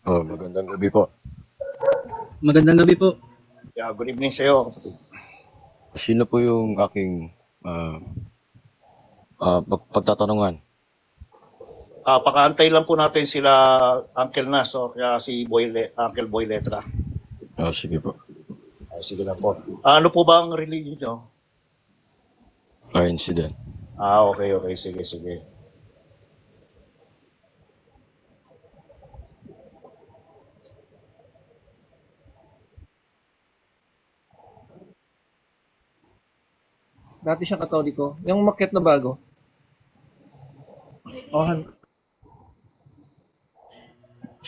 Oh, magandang gabi po. Magandang gabi po. Yeah, good evening sa iyo, kapatid. Sino po yung aking ah, pagtatanungan? Pakaantay lang po natin sila Uncle Nas o kaya si Uncle Boy Letra. Oh, sige po. Sige lang po. Ano po ba ang religion nyo? Incident. Okay. Sige. Dati siyang Katoliko. Yung umakyat na bago.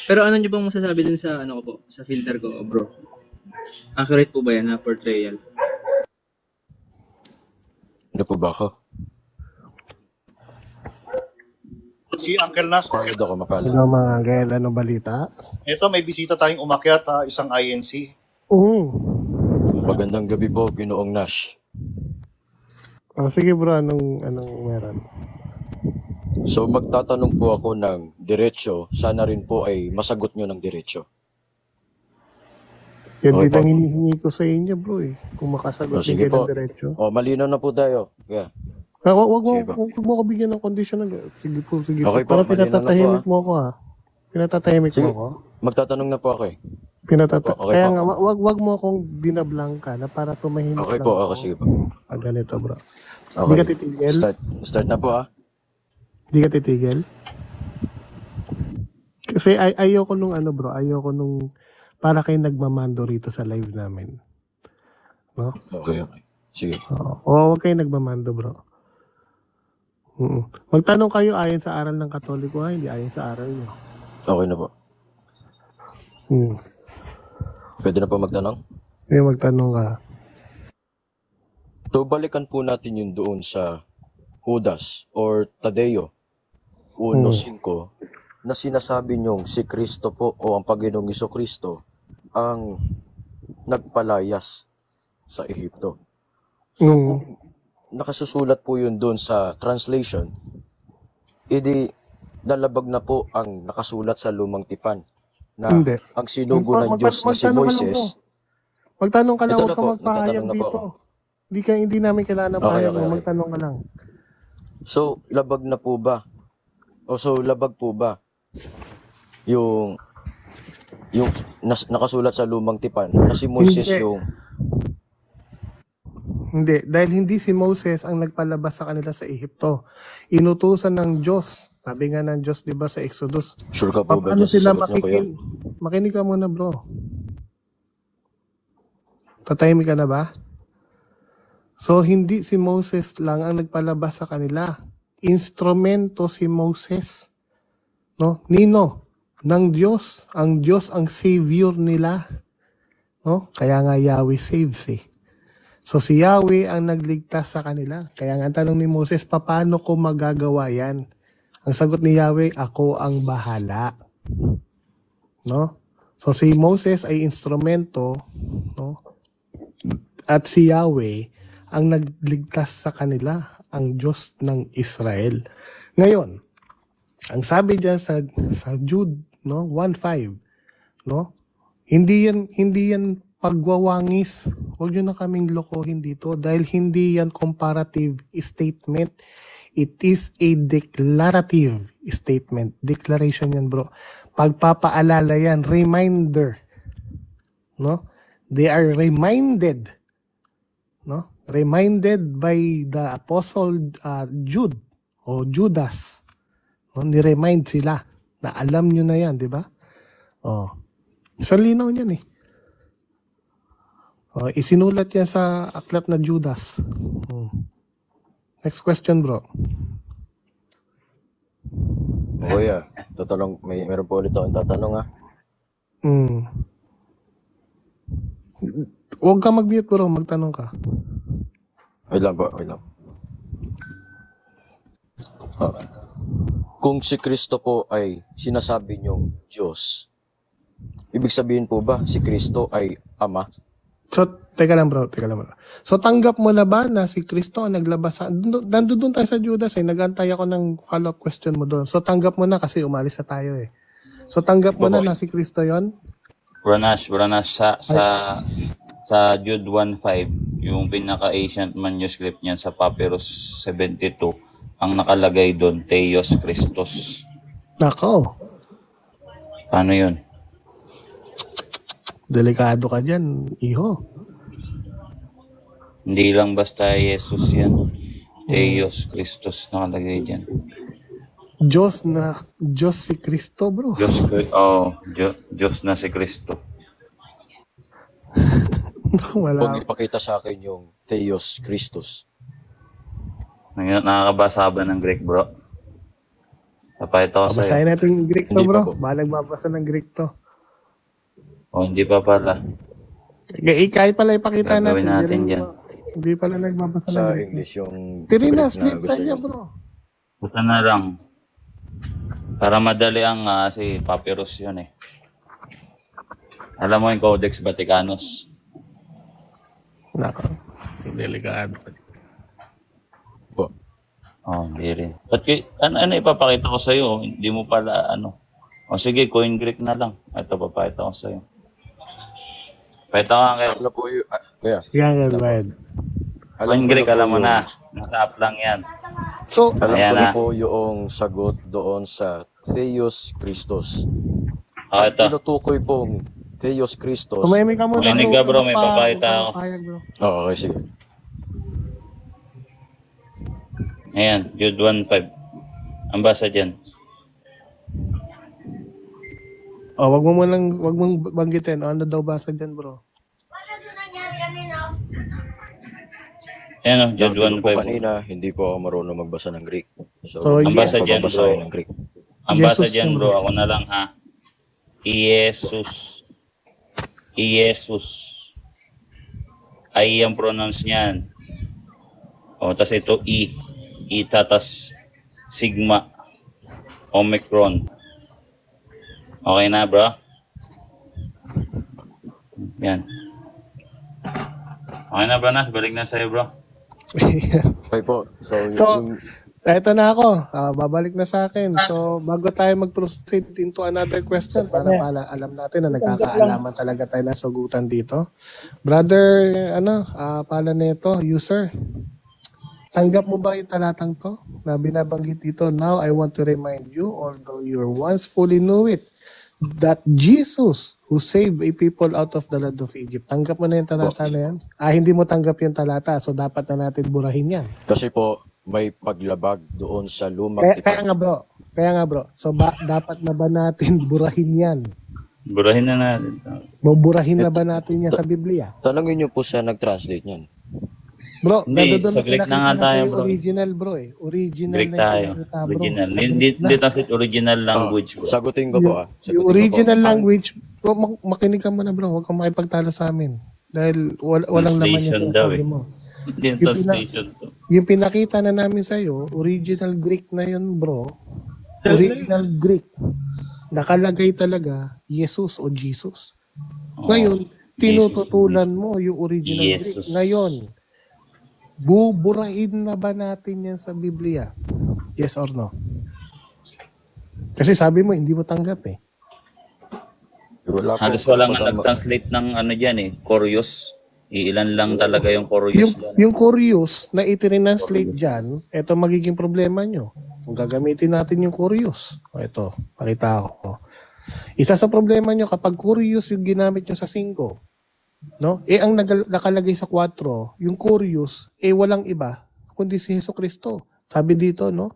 Pero ano niyo bang masasabi dun sa ano ko po, sa filter ko, bro? Accurate po ba yan na portrayal? Ano po ba ako? Si Uncle Nas. Pagod ako mapala. Hello mga Angel, ano balita? Ito, may bisita tayong umakyat, isang INC. Magandang gabi po, Ginoong Nash. Sige bro, anong meron? So magtatanong po ako ng diretsyo, sana rin po ay masagot nyo ng diretsyo. Yan Okay din ang po. hinihingi ko sa inyo bro eh. Kung makasagot Sige kayo po. ng diretso. Malinaw na po tayo. Yeah. Wag Sige po. mo ko bigyan ng condition. Sige po. Okay po, Para malinaw na po, pinatatahimik mo ako ha. Pinatatahimik Sige. mo ako. Magtatanong na po ako eh. Okay Kaya po. nga, wag mo akong binablanka na para tumahimik Okay lang po, ako. sige po. Ganito bro. Hindi ka Okay. titigil? Start na po Hindi ka titigil? Kasi ayoko nung bro. Ayoko nung para kayo nagmamando rito sa live namin. No? Okay. Sige. Oo, huwag kayo nagmamando bro. Magtanong kayo ayon sa aral ng Katoliko ha, hindi ayon sa aral nyo. Okay na po. Pwede na po magtanong? Kaya magtanong ka. So, balikan po natin yun doon sa Judas or Tadeo 1:5 na sinasabi niyong si Kristo po o ang Panginoong Jesucristo ang nagpalayas sa Ehipto. So, kung nakasusulat po yun doon sa translation, edi lalabag na po ang nakasulat sa Lumang Tipan na Hindi. ang sinugo ng Diyos na si Moises. Magtanong ka lang, Ito huwag na ka po, magpahayag nagtatanong na po dito. ako. Hindi namin kailangan ng pahayag mo, Okay. magtanong ka lang. So, labag na po ba? Labag po ba yung nakasulat sa Lumang Tipan na si Moises Hindi. yung Hindi, dahil hindi si Moses ang nagpalabas sa kanila sa Ehipto. Inutusan ng Diyos. Sabi nga ng Diyos, di ba, sa Exodus. sure ka po ba Paano dyan sa sila sagot niyo, kuya? Makinig ka muna, bro. Tatahimik ka na ba? So, hindi si Moses lang ang nagpalabas sa kanila. Instrumento si Moses. No? Nino? Ng Diyos. Ang Diyos ang Savior nila. No? Kaya nga Yahweh saves eh. So si Yahweh ang nagligtas sa kanila. Kaya nga ang tanong ni Moses, paano ko magagawa yan? Ang sagot ni Yahweh, ako ang bahala. No? So si Moses ay instrumento, no? At si Yahweh ang nagligtas sa kanila, ang Diyos ng Israel. Ngayon, ang sabi diyan sa Jude, no, 1:5, no? Hindi yan pagwawangis. Huwag nyo na kaming lokohin dito dahil hindi yan comparative statement. It is a declarative statement. Declaration yan, bro. Pagpapaalala yan, reminder. No? They are reminded. No? Reminded by the apostle Jude o Judas. No? Ni-remind sila na alam nyo na yan, di ba? Sa linaw niyan eh. Isinulat yan sa aklat na Judas. Next question, bro. Kuya, meron po ulit akong tatanong Huwag ka mag-mute, bro. Magtanong ka. Wait lang. Kung si Kristo po ay sinasabi niyong Diyos, ibig sabihin po ba si Kristo ay Ama? So, teka lang bro. So, tanggap mo na ba na si Kristo ang naglabas sa... Nandun tayo sa Judas eh. Nag-antay ako ng follow-up question mo doon. So, tanggap mo na kasi umalis na tayo eh. So tanggap mo na Opo. na si Kristo yon? Branash, sa Jude 1:5, yung pinaka-ancient manuscript niyan sa Papyrus 72, ang nakalagay doon, Theos Christos. Nako, Paano yun? delikado ka dyan, iho. Hindi lang basta Jesus yan. Theos Christos nakalagay dyan. Diyos si Kristo, bro. Diyos na si Kristo. Wala. Huwag ipakita sa akin yung Theos Christus. Ngayon, nakakabasa ba ng Greek, bro? Papayta ko sa'yo. Basahin natin yung Greek to, Hindi pa bro. po. Balag mabasa ng Greek to. Hindi pa pala. Kahit pala ipakita Gagawin natin natin. yan. Hindi pala nagbabasa ng Sa Greek. English yung Tirinas, Greek na slip gusto niya, niyo. bro. Buta na lang. Para madali ang si Papyrus yun eh. Alam mo yung Codex Vaticanus. Nako, delikado. Po. Hindi rin. Ba't ano ipapakita ko sa'yo? Hindi mo pala sige, coin Greek na lang. Ito, papakita ko sa'yo. Pakita ko nga kayo. Ano po yung... Kaya, Yan, red. Coin Greek, alam mo na. Nasa app lang yan. So, Alam Ayan ko na. na po yung sagot doon sa Theos Christus. Ito. Tinutukoy pong Theos Christus. tumahimik ka muna. Makinig ka, bro. May papakita ako. Payag, bro. Okay, sige. Ayan, Jude 1:5. Ang basa dyan. Wag mong banggitin. Ano daw basa dyan, bro? Ayan Jude Sabi ko po 1:5. kanina, hindi po ako marunong magbasa ng Greek. So, So, Ang basa hindi dyan, ko babasahin bro. ng Greek. Ang basa Jesus dyan, yun, bro. Ako na lang, ha. Jesus. Ay ang pronounce niyan. Tas ito tatas sigma, omicron. Okay na, bro? Yan. Okay na, bro, Nas. Balik na sa'yo, bro. Okay po. So, So, yung, eto na ako. Babalik na sa akin. So, bago tayo mag-proceed into another question, para alam natin na nagkakaalaman talaga tayo na sugutan dito. Brother, pala nito, user. Tanggap mo ba yung talatang to na binabanggit dito? Now, I want to remind you, although you once fully knew it, that Jesus who saved a people out of the land of Egypt. Tanggap mo na yung talata na yan? Hindi mo tanggap yung talata, so dapat na natin burahin yan. kasi po, may paglabag doon sa lumang Kaya nga bro. So dapat na ba natin burahin yan? Burahin na natin. Buburahin na ba natin yan sa Biblia? Tanongin niyo po sa nag-translate niyan. Bro, Hindi, nandoon saglit pinakita na nga tayo, sa'yo bro. Original, bro eh. Original Greek na tayo. yung pinakita, bro. Original. Saglit Hindi na. translate original language, bro. Sagutin ko po Sagutin Yung ko po. original language, bro, makinig ka muna bro. Huwag kang makipagtalo sa amin. Dahil walang laman Translation yung daw sinasabi eh. mo. Hindi yung translation to. Yung pinakita na namin sa'yo, original Greek na yun, bro. Original Greek. Nakalagay talaga, Jesus o Jesus. Ngayon, tinututulan mo yung original Jesus. Greek. Ngayon, buburahin na ba natin yan sa Biblia? Yes or no? Kasi sabi mo, hindi mo tanggap eh. Wala po. Halos walang nag-translate ng dyan Corious. Ilan lang talaga yung Corious dyan. Yung Corious na itinranslate dyan, ito magiging problema nyo. Kung gagamitin natin yung Corious. Ito, pakita ko. Isa sa problema nyo, kapag Corious yung ginamit nyo sa 5, no? Ang nakalagay sa 4, yung Corious, walang iba, kundi si Hesus Kristo. Sabi dito, no?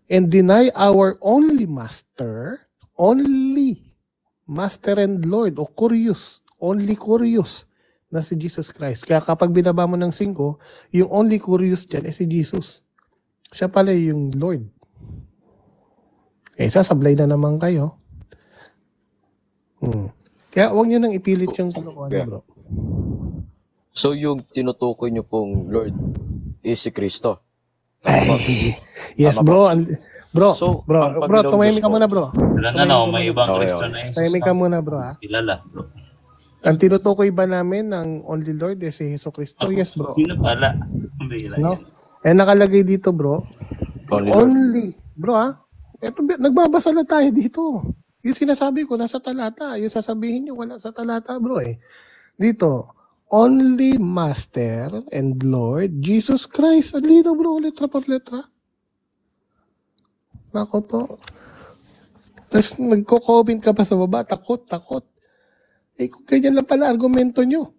And deny our only Master and Lord, o Corious, only Corious, na si Jesus Christ. Kaya kapag binaba mo ng 5, yung only Corious dyan si Jesus. Siya pala yung Lord. Sasablay na naman kayo. Kaya huwag nyo nang ipilit yung kalokohan, bro. So, yung tinutukoy niyo pong Lord is si Kristo. Tama ba? Yes, Tama bro. Bro, So, bro, ang Panginoong tumahimik Diyos ka po. muna, bro. Ilan na may ibang Okay, Kristo okay. na Jesus. Tumahimik ka muna, bro, ha? Kilala, bro. Ang tinutukoy ba namin ng only Lord is si Hesus Kristo? Yes, bro. Sino pala? Bihira No? yan. Nakalagay dito, bro. Only Lord. Only. Bro, ha? Ito, nagbabasa na tayo dito. Yung sinasabi ko, nasa talata. Yung sasabihin nyo, wala sa talata, bro eh. Dito, only Master and Lord, Jesus Christ. Ang lino, bro, letra por letra. Nako po. Tapos nagko-comment ka pa sa baba, takot. Eh, kung ganyan lang pala argumento nyo.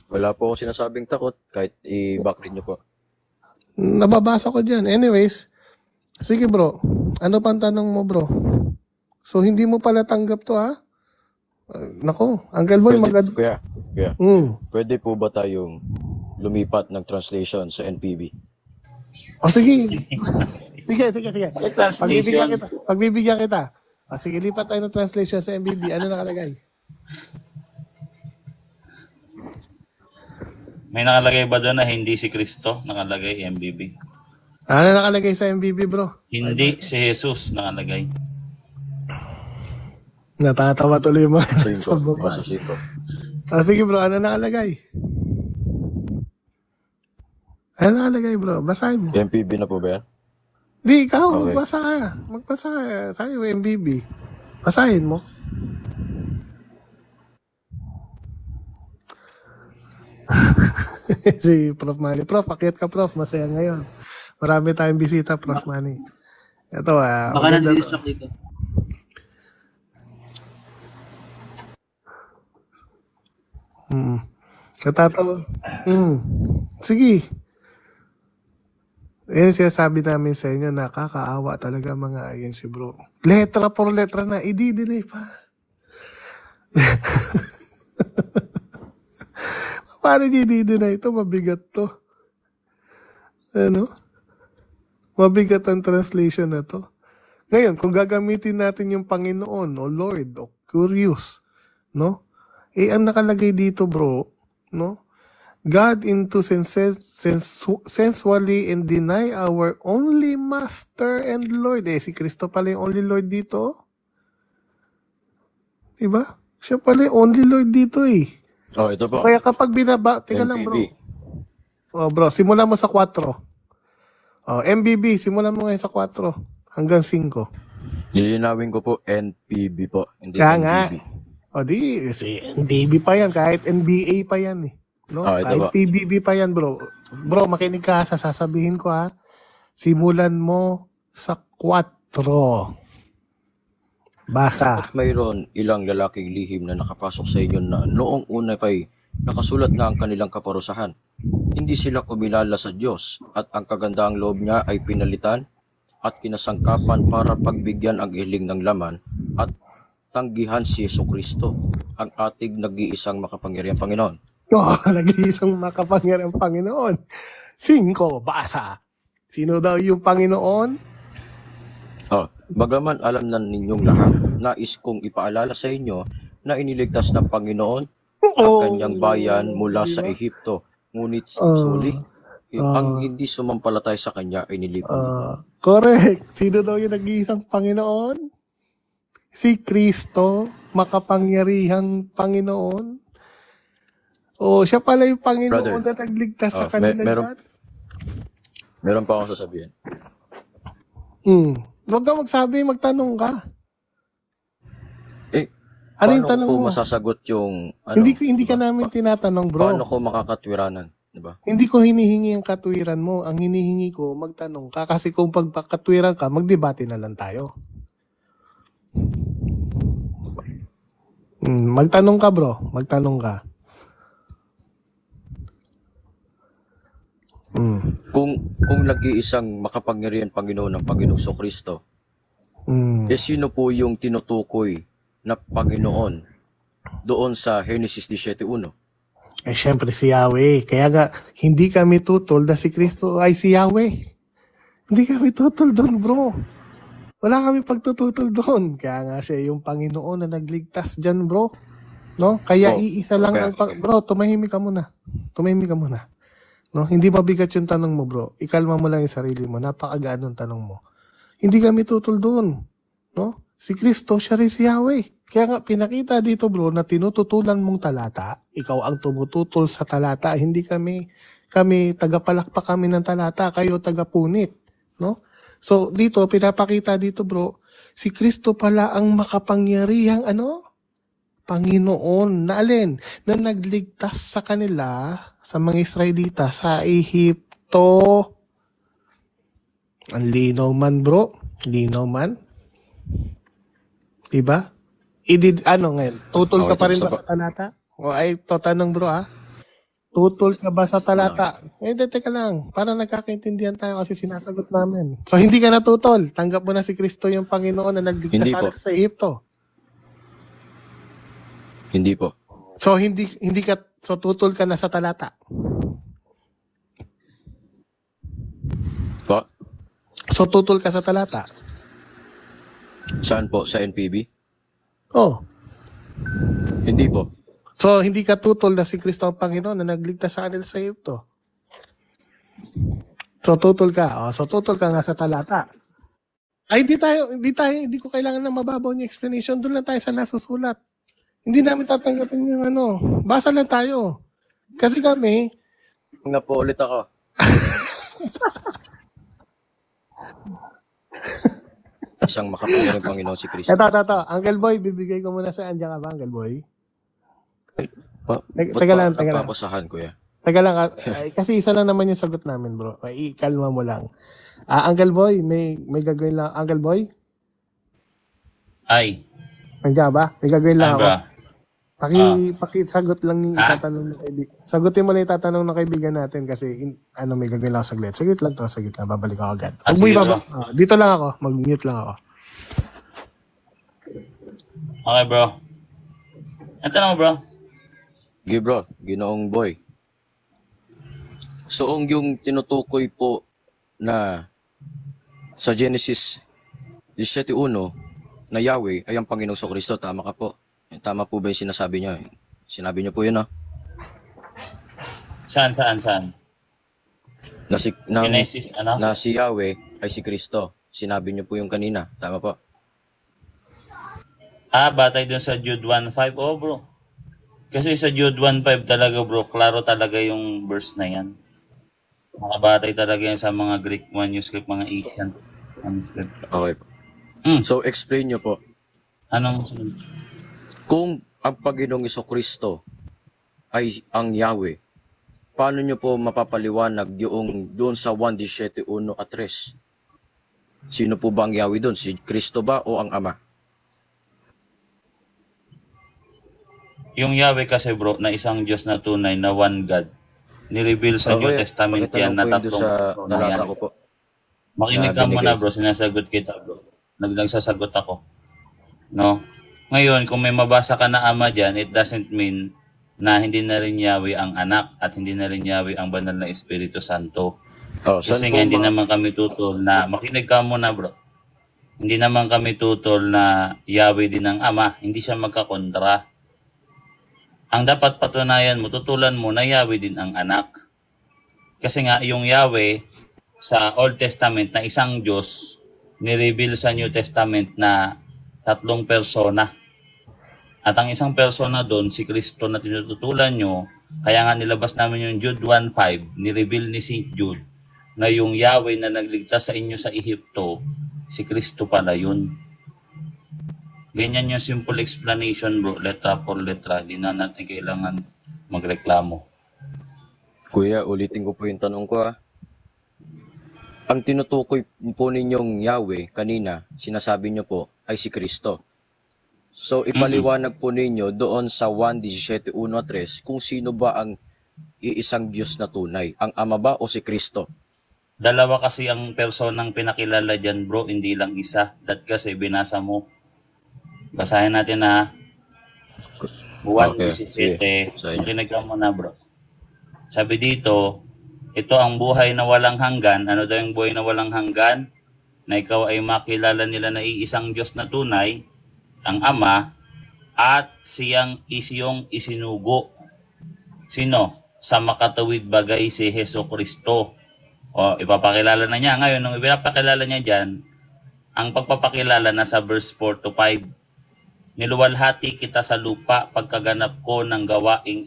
Wala po akong sinasabing takot, kahit i-back rin nyo po. Nababasa ko dyan. Anyways, sige bro, ano pang tanong mo bro? So, hindi mo pala tanggap to ha? Nako, Uncle Boy, Kuya, pwede po ba tayong lumipat ng translation sa NPB? O sige. sige. Translation. Pagbibigyan kita. O sige, lipat tayo ng translation sa MBB. Ano nakalagay? May nakalagay ba doon na hindi si Kristo? Nakalagay MBB. Ano nakalagay sa MBB bro? Hindi si Jesus nakalagay. Natatawa tuloy yung mga Sa sa baba. Basa 5. O sige bro, ano nakalagay? Ano nakalagay bro? Basahin mo. NPB na po ba yan? Di, ikaw, Okay. magbasa ka. Magbasa ka. Sa'yo, MBB. Basahin mo. Si Prof. Manny. Prof, akyat ka, Prof. Masaya ngayon. Marami tayong bisita, Prof. Manny. Ito, Baka maganda to. nandidislock dito. Natatawa. Sige. Yan sinasabi namin sa inyo, nakakaawa talaga mga ayan si bro. Letra por letra na, i-deny pa. Paano i-deny ito? Mabigat to. Ano? Mabigat ang translation na to. Ngayon, kung gagamitin natin yung Panginoon o Lord o Curious, no? Eh, ang nakalagay dito bro, no? God into sensually and deny our only Master and Lord. Eh, si Kristo pala yung only Lord dito. Diba? Siya pala yung only Lord dito eh. Oh, ito po. Kaya kapag teka lang bro. NPB. Oh bro, simulan mo sa 4. Oh, MBB, simulan mo ngayon sa 4 hanggang 5. Lilinawin ko po, NPB po. Hindi Kaya nga. NPB. O di, si NBB pa yan, kahit NBA pa yan eh. No? Ah, ito Kahit ba? PBB pa yan bro. Bro, makinig ka sa sasabihin ko ha. Simulan mo sa 4. Basa. At mayroon ilang lalaking lihim na nakapasok sa inyo na noong una pa'y nakasulat na ang kanilang kaparusahan. Hindi sila kumilala sa Diyos at ang kagandaang loob niya ay pinalitan at kinasangkapan para pagbigyan ang hiling ng laman at tanggihan si Jesucristo, ang ating nag-iisang makapangyarihang Panginoon. Oh, nag-iisang makapangyarihang Panginoon. 5. Basa. Sino daw yung Panginoon? Bagaman alam na ninyong lahat, nais kong ipaalala sa inyo na iniligtas ng Panginoon ang kanyang bayan mula sa Ehipto. Ngunit ang hindi sumampalatay sa kanya ay nilipan. Correct. Sino daw yung nag-iisang Panginoon? Si Kristo, makapangyarihang Panginoon. O, siya pala yung Panginoon Brother, na nagligtas sa kanila lahat. Meron pa akong sasabihin. Huwag ka magsabi, magtanong ka. Ano yung tanong ko mo? masasagot yung Hindi ka namin tinatanong, bro. paano ko makakatwiranan, di ba? Hindi ko hinihingi ang katwiran mo. Ang hinihingi ko, magtanong ka. Kasi kung pagkatwiran ka, magdebate na lang tayo. Magtanong ka, bro. Magtanong ka. Kung nag-iisang makapangyarihan Panginoon ng Panginoong Kristo, sino po yung tinutukoy na Panginoon doon sa Genesis 17:1? Eh, syempre si Yahweh. Kaya nga, hindi kami tutol na si Kristo ay si Yahweh. Hindi kami tutol doon, bro. Wala kami pagtututol doon. Kaya nga siya yung Panginoon na nagligtas dyan, bro. No? Kaya iisa lang ang bro, tumahimik ka muna. No? Hindi mabigat yung tanong mo, bro. Ikalma mo lang yung sarili mo. Napakagaan yung tanong mo. Hindi kami tutol doon. No? Si Kristo, siya rin si Yahweh. Kaya nga, pinakita dito, bro, na tinututulan mong talata. Ikaw ang tumututol sa talata. Hindi kami tagapalakpak kami ng talata. Kayo tagapunit. No? So, dito, pinapakita dito, bro, Si Kristo pala ang makapangyarihang Panginoon na alin? Na nagligtas sa kanila, sa mga Israelita, sa Ehipto. Ang linaw man, bro. Linaw man. Diba? Ngayon? Tutol ka Okay, pa rin ba tapos sa talata? O ay, tanong bro tutol ka ba sa talata? Teka lang. Para nagkakaintindihan tayo kasi sinasagot namin. So, hindi ka natutol. Tanggap mo na si Kristo yung Panginoon na nagligtas Hindi po. sa Ehipto. Hindi po. So, tutol ka na sa talata. Po? So, tutol ka sa talata. Saan po? Sa NPB? Oh. Hindi po. So, hindi ka tutol na si Kristo ang Panginoon na nagligtas sa kanila sa Ehipto. So, tutol ka. So, tutol ka nga sa talata. Ay, hindi ko kailangan na mababaw yung explanation. Doon lang tayo sa nasusulat. Hindi namin tatanggapin yung Basa lang tayo. Kasi kami, Nga po ulit ako. Isang makapangyarihang Panginoon si Kristo. Ito. Uncle Boy, bibigay ko muna sa Andiyan ka ba, Uncle Boy? Teka lang. Napapasahan, kuya. Teka lang, kasi isa lang naman yung sagot namin, bro. Ikalma mo lang. Uncle Boy, may gagawin lang. Uncle Boy? Ay. Andiyan ba? May gagawin lang Ay, ako. bro. Pakisagot lang yung itatanong ng kaibigan. Sagutin mo lang yung itatanong ng kaibigan natin kasi may gagawin lang ako saglit. Saglit lang. Babalik ako agad. Sige, bro. Dito lang ako. Mag-mute lang ako. Okay, bro. Ito na mo, bro. Sige bro, Ginoong Boy. So, yung tinutukoy po na sa Genesis 17:1 na Yahweh ay ang Panginoong Kristo, tama ka po. Tama po ba yung sinasabi niyo? Sinabi niyo po yun, no? Saan? Genesis, na si Yahweh ay si Kristo. Sinabi niyo po yung kanina, tama po. Batay dun sa Jude 1:5. Oh, bro. Kasi sa Jude 1:5 talaga, bro, klaro talaga yung verse na yan. Makabatay talaga yan sa mga Greek manuscript, mga ancient manuscript. Okay po. So, explain niyo po. Anong Kung ang Panginoong Kristo ay ang Yahweh, paano niyo po mapapaliwanag yung doon sa 1:17 at 3? Sino po ba ang Yahweh doon? Si Kristo ba o ang Ama? Yung Yahweh kasi, bro, na isang Diyos na tunay na one God, nireveal sa New Testament yan na tatlong sa talata ko po. Makinig ka muna, bro, sinasagot kita, bro. Nagsasagot ako. No? Ngayon, kung may mabasa ka na Ama dyan, it doesn't mean na hindi na rin Yahweh ang anak at hindi na rin Yahweh ang banal na Espiritu Santo. Kasi nga hindi naman kami tutol na, makinig ka muna, bro. Hindi naman kami tutol na Yahweh din ang Ama. Hindi siya magkakontra. Ang dapat patunayan mo, tutulan mo na Yahweh din ang anak. Kasi nga, yung Yahweh sa Old Testament na isang Diyos, nireveal sa New Testament na tatlong persona. At ang isang persona doon, si Kristo na tinututulan nyo, kaya nga nilabas namin yung Jude 1:5, nireveal ni St. Jude, na yung Yahweh na nagligtas sa inyo sa Ehipto, si Kristo pala yun. Ganyan yung simple explanation, bro. Letra por letra. Hindi na natin kailangan magreklamo. Kuya, ulitin ko po yung tanong ko, Ang tinutukoy po ninyong Yahweh kanina, sinasabi niyo po, ay si Kristo. So, ipaliwanag po ninyo doon sa 1:17 at 3 kung sino ba ang iisang Diyos na tunay. Ang Ama ba o si Kristo? Dalawa kasi ang personang pinakilala dyan, bro. Hindi lang isa. That kasi binasa mo. Basahin natin na 1:17. Makinig ka muna, bro. Sabi dito, ito ang buhay na walang hanggan. Ano daw yung buhay na walang hanggan? Na ikaw ay makilala nila na iisang Diyos na tunay, ang Ama, at siyang isiyong isinugo. Sino? Sa makatawid bagay si Jesucristo. O, ipapakilala na niya. Ngayon, nung ipapakilala niya dyan, ang pagpapakilala na sa verse 4-5. Niluwalhati kita sa lupa pagkaganap ko ng gawaing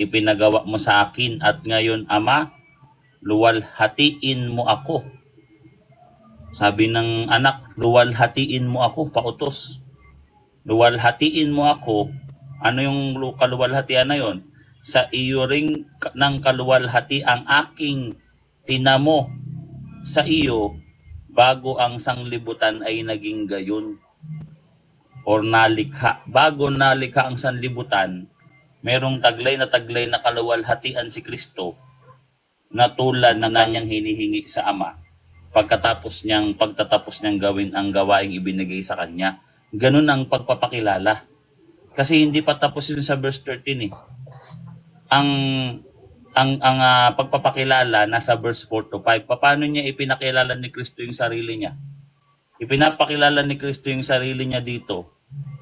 ipinagawa mo sa akin, at ngayon, Ama, luwalhatiin mo ako. Sabi ng anak, luwalhatiin mo ako, pautos. Luwalhatiin mo ako. Ano yung kaluwalhatian na yon? Sa iyo ring ng kaluwalhati ang aking tinamo sa iyo bago ang sanglibutan ay naging gayon. Or nalikha. Bago nalikha ang sanlibutan, merong taglay na kaluwalhatian si Kristo na tulad na kanyang hinihingi sa Ama pagtatapos niyang gawin ang gawaing ibinigay sa kanya. Ganun ang pagpapakilala. Kasi hindi pa tapos yun sa verse 13 eh. Ang pagpapakilala nasa verse 4 to 5. Paano niya ipinakilala ni Kristo yung sarili niya? Ipinapakilala ni Kristo yung sarili niya dito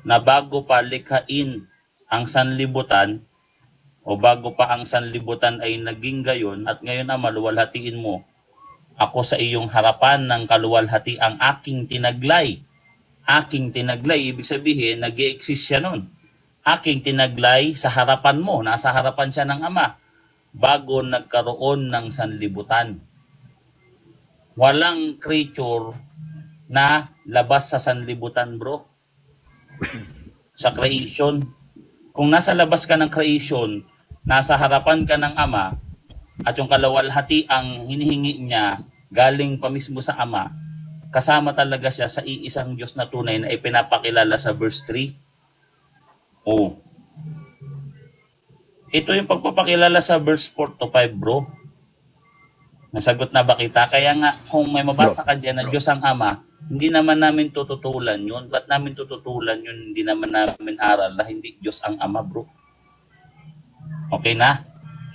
na bago pa likhain ang sanlibutan o bago pa ang sanlibutan ay naging gayon at ngayon Ama, luwalhatiin mo ako sa iyong harapan ng kaluwalhati ang aking tinaglay. Aking tinaglay, ibig sabihin, nag-i-exist siya nun. Aking tinaglay sa harapan mo, nasa harapan siya ng Ama, bago nagkaroon ng sanlibutan. Walang creature na labas sa sanlibutan, bro. Sa creation. Kung nasa labas ka ng creation, nasa harapan ka ng Ama, at yung kaluwalhati ang hinihingi niya galing pa mismo sa Ama, kasama talaga siya sa iisang Diyos na tunay na ipinapakilala sa verse 3. Oh. Ito yung pagpapakilala sa verse 4 to 5, bro. Nasagot na ba kita? Kaya nga, kung may mabasa ka dyan na Diyos ang Ama, hindi naman namin tututulan yun. Ba't namin tututulan yun? Hindi naman namin aral na hindi Diyos ang Ama, bro. Okay na?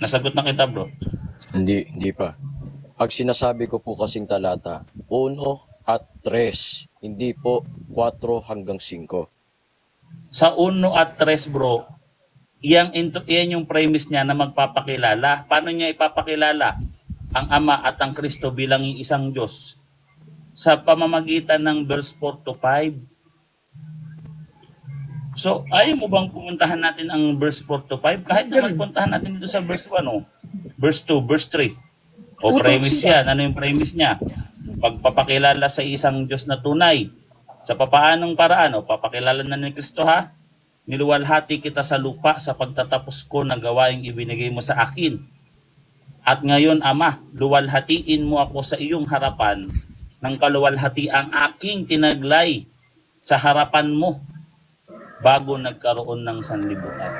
Nasagot na kita, bro. Hindi pa. Ang sinasabi ko po kasing talata, 1 at 3, hindi po 4 hanggang 5. Sa 1 at 3, bro, iyan yung premise niya na magpapakilala. Paano niya ipapakilala ang Ama at ang Kristo bilang isang Diyos? Sa pamamagitan ng verse 4 to 5. So, ayaw mo bang pumuntahan natin ang verse 4 to 5? Kahit na magpuntahan natin dito sa verse 1, verse 2, verse 3. O premise yan. Ano yung premise niya? Pagpapakilala sa isang Diyos na tunay. Sa papaanong paraan, papakilala na ni Kristo ha? Niluwalhati kita sa lupa sa pagtatapos ko ng gawaing ibinigay mo sa akin. At ngayon, Ama, luwalhatiin mo ako sa iyong harapan ng kaluwalhati ang aking tinaglay sa harapan mo bago nagkaroon ng sanlibutan.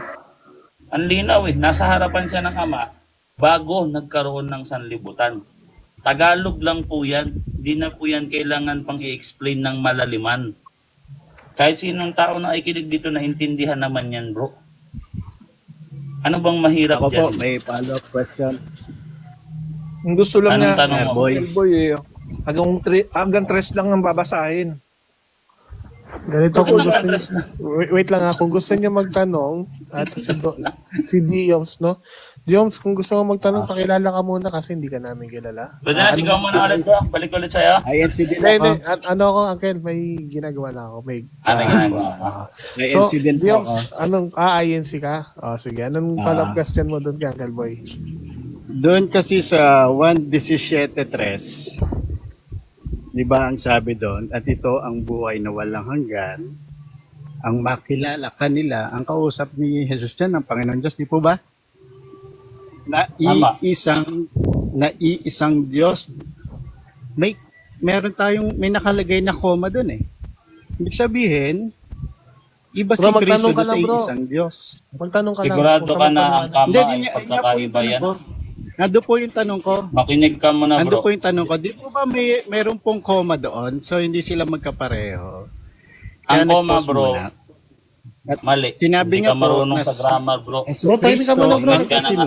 Ang linaw nasa harapan siya ng Ama bago nagkaroon ng sanlibutan. Tagalog lang po yan. Hindi na po yan kailangan pang i-explain ng malaliman. Kahit sinong tao na ikinig dito, naintindihan naman yan, bro. Ano bang mahirap Ako dyan? po, may follow-up question. Ang gusto lang Anong niya, tanong mo? Boy. Boy, hanggang 3 lang ang babasahin. Ganito kung Bakit gusto naman niyo, tres na? wait lang kung gusto niyo magtanong, at si Dioms, no? Dioms, kung gusto mo magtanong, pakilala ka muna kasi hindi ka namin kilala. Pwede na, sigaw mo na ulit, bro. Balik ulit sa'yo. INC din Hindi, ako. ano ako, Uncle, may ginagawa lang ako. May, Ano ginagawa? INC so, din po ako. Dioms, INC ka? Sige, anong follow-up question mo doon kay Uncle Boy? Doon kasi sa 1:17:3, di ba ang sabi doon, at ito ang buhay na walang hanggan, ang makilala kanila, ang kausap ni Jesus dyan, ng Panginoon Diyos, di po ba? Na Tama. iisang Diyos. May nakalagay na comma doon eh. Ibig sabihin, iba si Bro, Kristo magtanong ka doon sa lang, bro. isang Diyos. Magtanong ka lang. Sigurado Huwag ka na magtanong. ang tama Hindi, ay yun po yung pagkakaiba tanong yan. ko. Nando po yung tanong ko. Makinig ka muna, Ando bro. po yung tanong ko, di po ba meron pong comma doon? So, hindi sila magkapareho. Ang Kaya comma, nag-pause bro, muna. At mali. sinabi Hindi nga ka po marunong na sa grammar, bro. Bro, tayo ka muna, bro. Tingnan ka na Sino?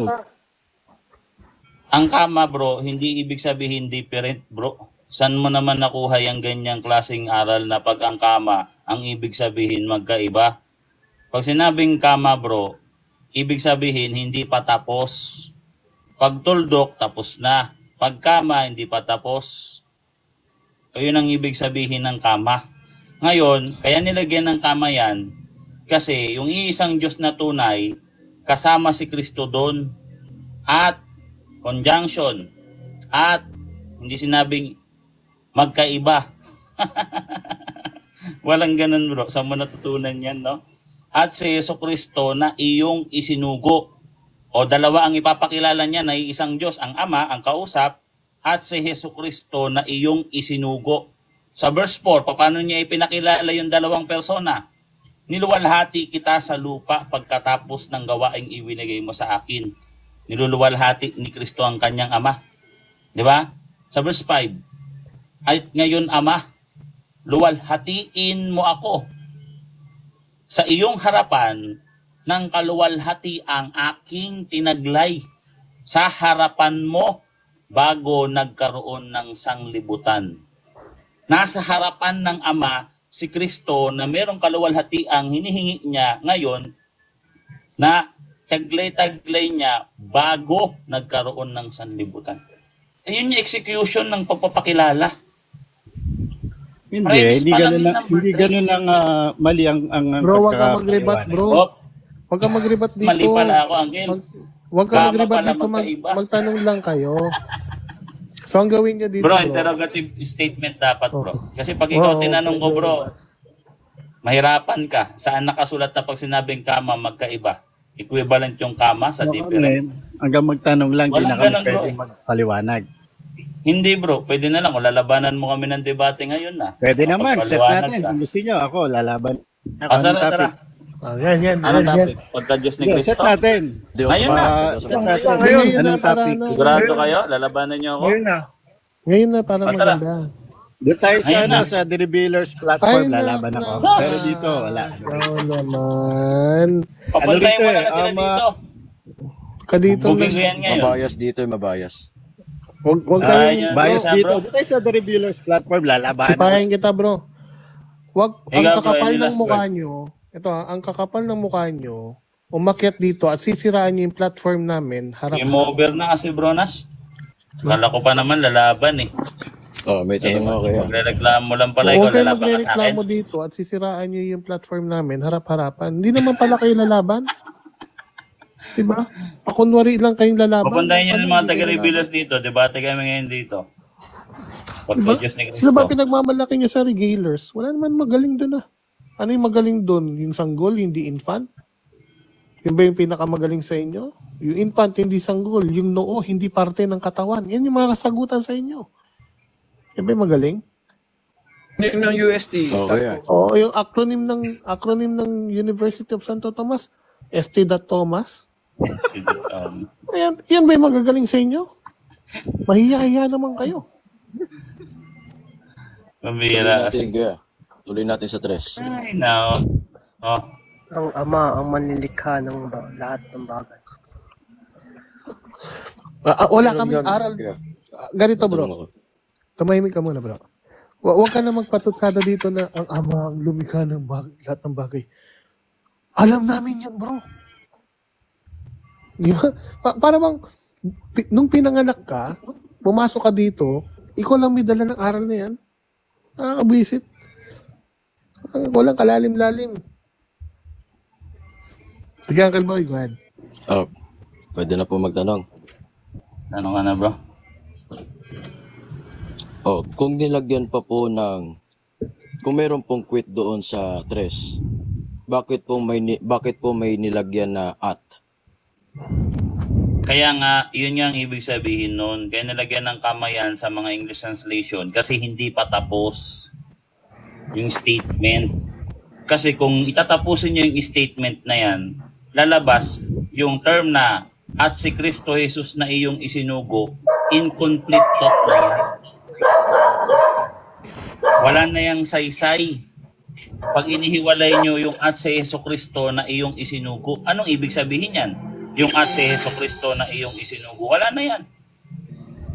Ang kama, bro, hindi ibig sabihin different, bro. Saan mo naman nakuha yung ganyang klaseng aral na pag ang kama, ang ibig sabihin magkaiba? Pag sinabing kama, bro, ibig sabihin hindi pa tapos. Pag tuldok, tapos na. Pag kama, hindi pa tapos. So, yun ang ibig sabihin ng kama. Ngayon, kaya nilagyan ng kama yan, kasi yung iisang Diyos na tunay, kasama si Kristo doon, at conjunction, at hindi sinabing magkaiba. Walang ganun bro. Saan mo natutunan yan, no? At si Jesucristo na iyong isinugo. O dalawa ang ipapakilala niya na isang Diyos, ang Ama, ang kausap, at si Jesucristo na iyong isinugo. Sa verse 4, paano niya ipinakilala yung dalawang persona? Niluwalhati kita sa lupa pagkatapos ng gawaing ibinigay mo sa akin. Niluluwalhati ni Kristo ang kanyang Ama. Di ba? Sa verse 5, at ngayon Ama, luwalhatiin mo ako. Sa iyong harapan ng kaluwalhati ang aking tinaglay sa harapan mo bago nagkaroon ng sanglibutan. Nasa harapan ng Ama si Kristo na merong kaluwalhati ang hinihingi niya ngayon na taglay-taglay niya bago nagkaroon ng sanlibutan. Ayun yung execution ng pagpapakilala. Hindi ganun lang mali ang Bro, wag ka mag-rebat, pagkakaliwanag. bro. Oh, Wag ka mag-rebat dito. mali pala ako, Angel. Wag ka Kama mag-rebat pala dito. magkaiba. Magtanong lang kayo. So, ang gawin niya dito, Bro, bro. interrogative statement dapat, bro. Oh. Kasi pag ikaw Oo, tinanong ko, okay. bro, mahirapan ka. Saan nakasulat na pag sinabing kama, magkaiba? Equivalent yung kama sa different. Hanggang magtanong lang, di Walang na kami ganun, bro. pwedeng magpaliwanag. Hindi, bro. Pwede na lang. Kung lalabanan mo kami ng debate ngayon na. Pwede naman, set Pagpaliwanag natin. ka. Kung gusto nyo, ako, lalaban. Ako, Tara, anong tara. topic? Yan. Ano topic? Pagka-Diyos ni Sige, set Cristo? natin. Diyos Ayun pa, na. Diyos Set pa. natin. Ngayon na, Anong para topic? na. Sigurado kayo? Lalabanan niyo ako? Ngayon na, para Ah, tara. maganda. Doon tayo sa, Ayun na. sa The Revealers platform, Ayun na, lalaban ako. Sus! Pero dito, wala. Oo naman. Papuntahin mo Ano na rito sila eh, dito. Kadito Bugin ko lang. yan ngayon. Mabayas dito, mabayas. Wag Ayun. kayong, Bias Bro. dito. Doon tayo sa The Revealers platform, lalaban. sipahin kita, bro. Ang Ikaw, bro, kakapal any ng last mukha word? nyo, ang kakapal ng mukha nyo, umakyat dito at sisiraan nyo yung platform namin, harap. Game over na kasi, Bronas. Kala ko pa naman lalaban eh. Oh, may tanong ako kaya. Magrereklamo lang pala ikaw, Huwag kayo lalaban ka sa akin. magreklamo dito at sisiraan nyo yung platform namin, harap-harapan. Hindi naman pala kayo lalaban. Diba? Pakunwari lang kayong lalaban. Papuntahin niyo Ano, ng mga hindi kayo taga-revealers dito. Debate kami ngayon dito. Diba? Pagka-Diyos ni Sila ba Cristo. pinagmamalaki nyo sa regalers? Wala naman magaling doon ah. Ano yung magaling doon? Yung sanggol, hindi infant? Yun ba yung pinakamagaling sa inyo? Yung infant, hindi sanggol. Yung noo, hindi parte ng katawan. Yan yung mga kasagutan sa inyo. Yan ba yung magaling? Ng UST. Okay, ah. Oo, yung acronym ng University of Santo Tomas, St. Thomas. Yan ba yung magagaling sa inyo? Mahiya-hiya naman kayo. Tuloy Pambira. natin, kaya. Tuloy natin sa tres. Ay, no. Oh, Ang Ama ang manlilikha ng lahat ng bagay. Wala Ganun, kaming ganun, aral. kaya. Ganito Tanong bro, ako. tumahimik ka muna bro. Huwag ka na magpatutsada dito na ang Ama ang lumikha ng lahat ng bagay. Alam namin yan bro. Di ba? Para bang, nung pinanganak ka, pumasok ka dito, ikaw lang may dala ng aral na yan. Nakakabwisit. Walang kalalim-lalim. Sige, Uncle Boy, go ahead. Oh, pwede na po magtanong. ano ka na, bro? Oh, kung nilagyan pa po ng, kung meron pong quit doon sa tres, bakit po may nilagyan na at? Kaya nga, yun yung ibig sabihin nun. Kaya nalagyan ng kamayan sa mga English translation kasi hindi pa tapos yung statement. Kasi kung itatapusin nyo yung statement na yan, lalabas yung term na at si Kristo Jesus na iyong isinugo, incomplete thought na yan. Wala na yung saysay. Pag inihiwalay nyo yung at si Yeso Kristo na iyong isinugo, anong ibig sabihin yan? Yung at si Yeso Kristo na iyong isinugo, wala na yan.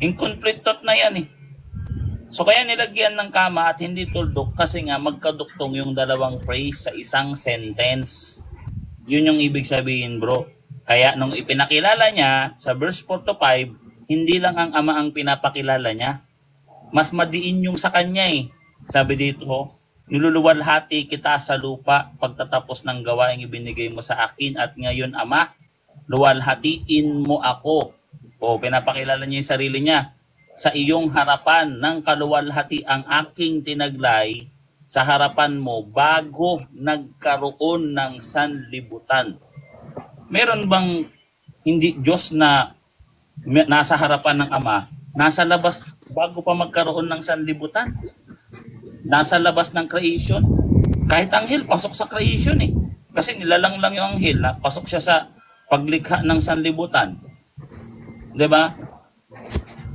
Incomplete thought na yan eh. So kaya nilagyan ng kama at hindi tuldok kasi nga magkaduktong yung dalawang phrase sa isang sentence. Yun yung ibig sabihin, bro. Kaya nung ipinakilala niya sa verse 4 to 5, hindi lang ang Ama ang pinapakilala niya. Mas madiin yung sa kanya eh. Sabi dito, niluluwalhati kita sa lupa pagtatapos ng gawaing ibinigay mo sa akin at ngayon, Ama, luwalhatiin mo ako. O pinapakilala niya yung sarili niya. sa iyong harapan ng kaluwalhati ang aking tinaglay sa harapan mo bago nagkaroon ng sanlibutan. Meron bang hindi Diyos na nasa harapan ng Ama, nasa labas bago pa magkaroon ng sanlibutan? Nasa labas ng creation? Kahit anghel, pasok sa creation eh. Kasi nilalang lang yung anghel na pasok siya sa paglikha ng sanlibutan. Diba?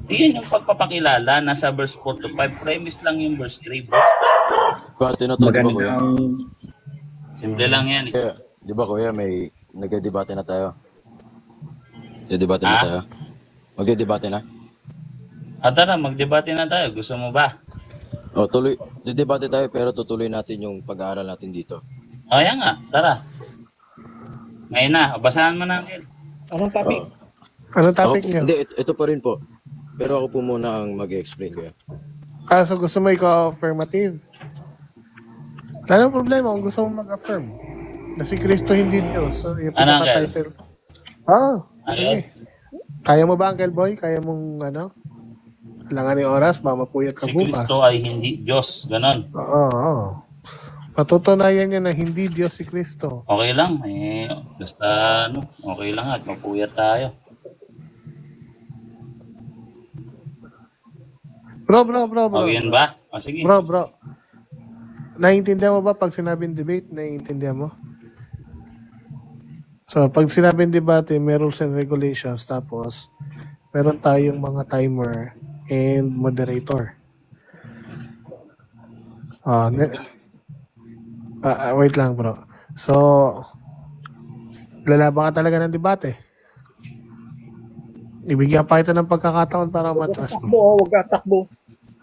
Iyan yung pagpapakilala nasa verse 4 to 5. Premise lang yung verse 3, bro. Kuya, tinatanong di ba kuya? Simple lang yan eh. Kaya, di ba kuya, may nagdedebate na tayo? Nagdedebate na Ha? tayo? Magdedebate na? Tara, magdebate na tayo. Gusto mo ba? O, tuloy. Didebate tayo pero tutuloy natin yung pag-aaral natin dito. O, yan nga. Tara. Ngayon na. Basahan mo na, Angel. Anong topic? Ano Ako, topic niyo? hindi, ito pa rin po. Pero ako po muna ang mag-explain kuya. So gusto mo ikaw affirmative? Wala nang problema kung gusto mo mag-affirm. Na si Kristo hindi Diyos. So, yung Ano, pinaka-title. Sige. Angel? Kaya mo ba, Uncle Boy? Kaya mong kailangan ni oras, mapuyat ka Si bukas. Kristo ay hindi Diyos. Ganon. Oo. Patutunayan niya na hindi Diyos si Kristo. Okay lang. Basta okay lang at mapuyat tayo. Bro. O, yan ba? O, sige. Bro. Naiintindihan mo ba pag sinabing debate? Naiintindihan mo? So, pag sinabing debate, may rules and regulations. Tapos, meron tayong mga timer and moderator. Wait lang, bro. So, lalaban ka talaga ng debate. Ibigyan pa kita ng pagkakataon para matras mo. Huwag ka takbo.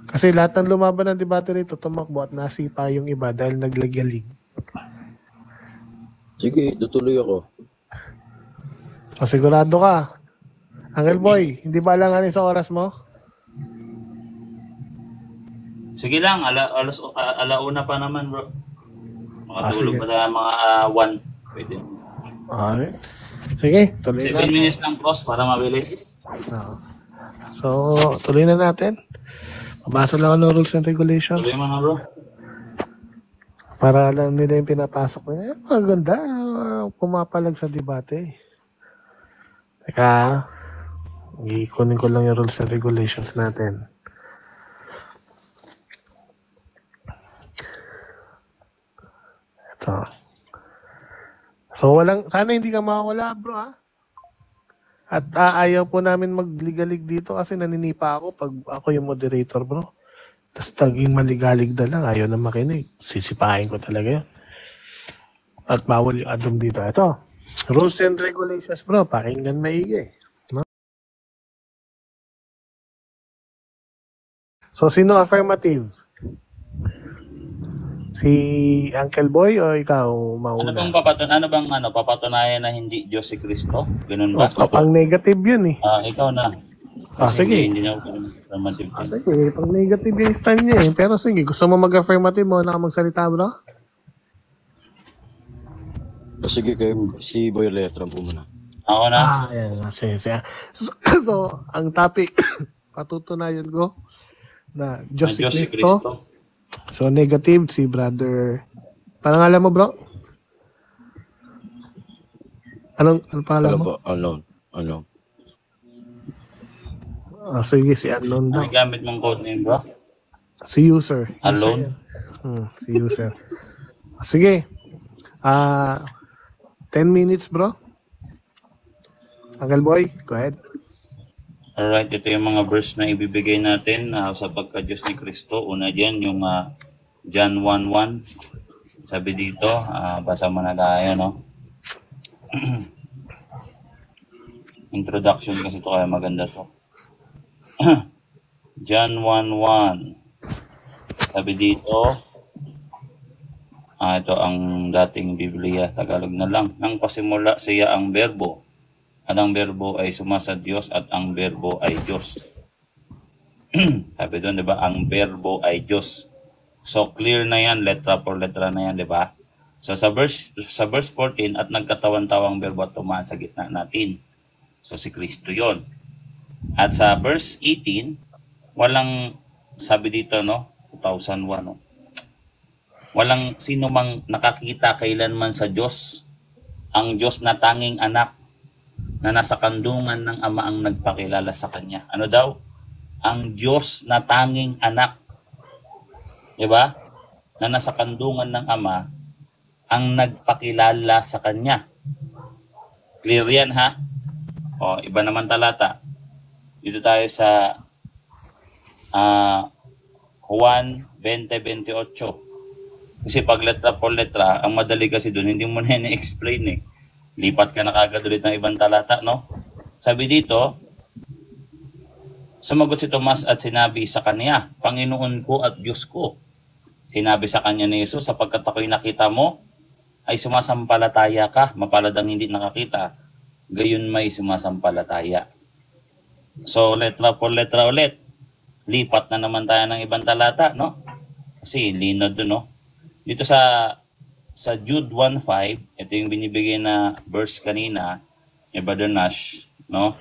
Kasi lahat ng lumaban ng debate rito, tumakbo at nasipa yung iba dahil naglagyalig. Sige, tutuloy ako. So, sigurado ka. Uncle Boy, hindi ba alanganin sa oras mo? Sige lang. Alauna pa naman, bro. Makatulog sige. pa tayo mga 1. Pwede. Okay. Sige, tuloy 7 na. minutes lang, cross, para mabilis. So, tuloy na natin. Mabasa lang ang rules and regulations. Tuloy mo na, bro. Para alam nila yung pinapasok nila. Maganda. Pumapalag sa debate. Teka, ikunin ko lang yung rules and regulations natin. Ito. So, sana hindi ka mawawala, bro, ha? At ayaw po namin magligalig dito kasi naninipa ako pag ako yung moderator, bro. Tapos taging maligalig na lang, ayaw na makinig. Sisipahin ko talaga yun. At bawal yung adom dito. Ito, rules and regulations, bro. Pakinggan maigi. No? So, sino affirmative? Si Uncle Boy o ikaw mauna? Ano bang papatunayan na hindi Diyos si Kristo? Ganun ba? Pang negative yun eh. Ikaw na. Sige. Hindi na ako affirmative. Sige, pang negative yung stand niya eh. Pero sige, gusto mo mag-affirmative mo na magsalita, bro? Sige kayo, si Boy Letram po muna. Ako na. Ayan. Sige. So, ang topic, patutunayan ko na Diyos si Diyos si Kristo. Kristo. So, negative si brother. Pangalan mo, bro? Anong pangalan Alam mo? po, unknown. Sige, si unknown Ano daw. gamit mong code name, bro? Si user. Alone? Si user. Sige. 10 minutes, bro. Uncle Boy, go ahead. Alright, ito yung mga verse na ibibigay natin sa pagka-Diyos ni Kristo. Una dyan, yung John 1:1. Sabi dito, basa mo na tayo, no? Introduction kasi ito kaya maganda to. John 1:1. Sabi dito, ito ang dating Biblia, Tagalog na lang. Nang pasimula siya ang berbo, at ang berbo ay sumasa Diyos at ang berbo ay Diyos. Sabi doon, di ba? Ang berbo ay Diyos. So, clear na yan. Letra por letra na yan, di ba? So, sa verse 14, at nagkatawan-tawang berbo at tumaan sa gitna natin. So, si Kristo yon. At sa verse 18, walang, sabi dito, no? 2001, no? Walang sino mang nakakita kailanman sa Diyos, ang Diyos na tanging anak na nasa kandungan ng Ama ang nagpakilala sa Kanya. Ano daw? Ang Diyos na tanging anak, di ba? Na nasa kandungan ng Ama ang nagpakilala sa Kanya. Clear yan, ha? O, iba naman talata. Dito tayo sa Juan 20:28. Kasi pag letra por letra, ang madali kasi doon, hindi mo na i-explain eh. Lipat ka na kagad ulit ng ibang talata, no? Sabi dito, sumagot si Tomas at sinabi sa kanya, Panginoon ko at Diyos ko. Sinabi sa kanya ni Jesus, sapagkat ako'y nakita mo, ay sumasampalataya ka, mapalad ang hindi nakakita, gayon may sumasampalataya. So, letra por letra ulit. Lipat na naman tayo ng ibang talata, no? Kasi lino doon, no? Dito sa Jude 1:5, ito yung binibigay na verse kanina ni Brother Nash, no?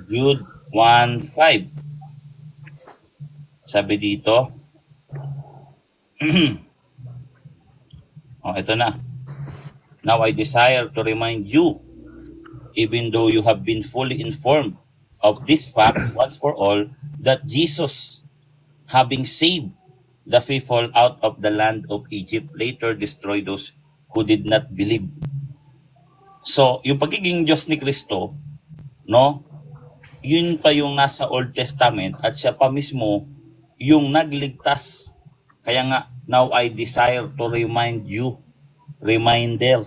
Jude 1:5. Sabi dito, ito na. Now I desire to remind you, even though you have been fully informed of this fact once for all, that Jesus, having saved the people out of the land of Egypt, later destroyed those who did not believe. So, yung pagiging Diyos ni Kristo, no, yun pa yung nasa Old Testament at siya pa mismo yung nagligtas. Kaya nga, now I desire to remind you, reminder.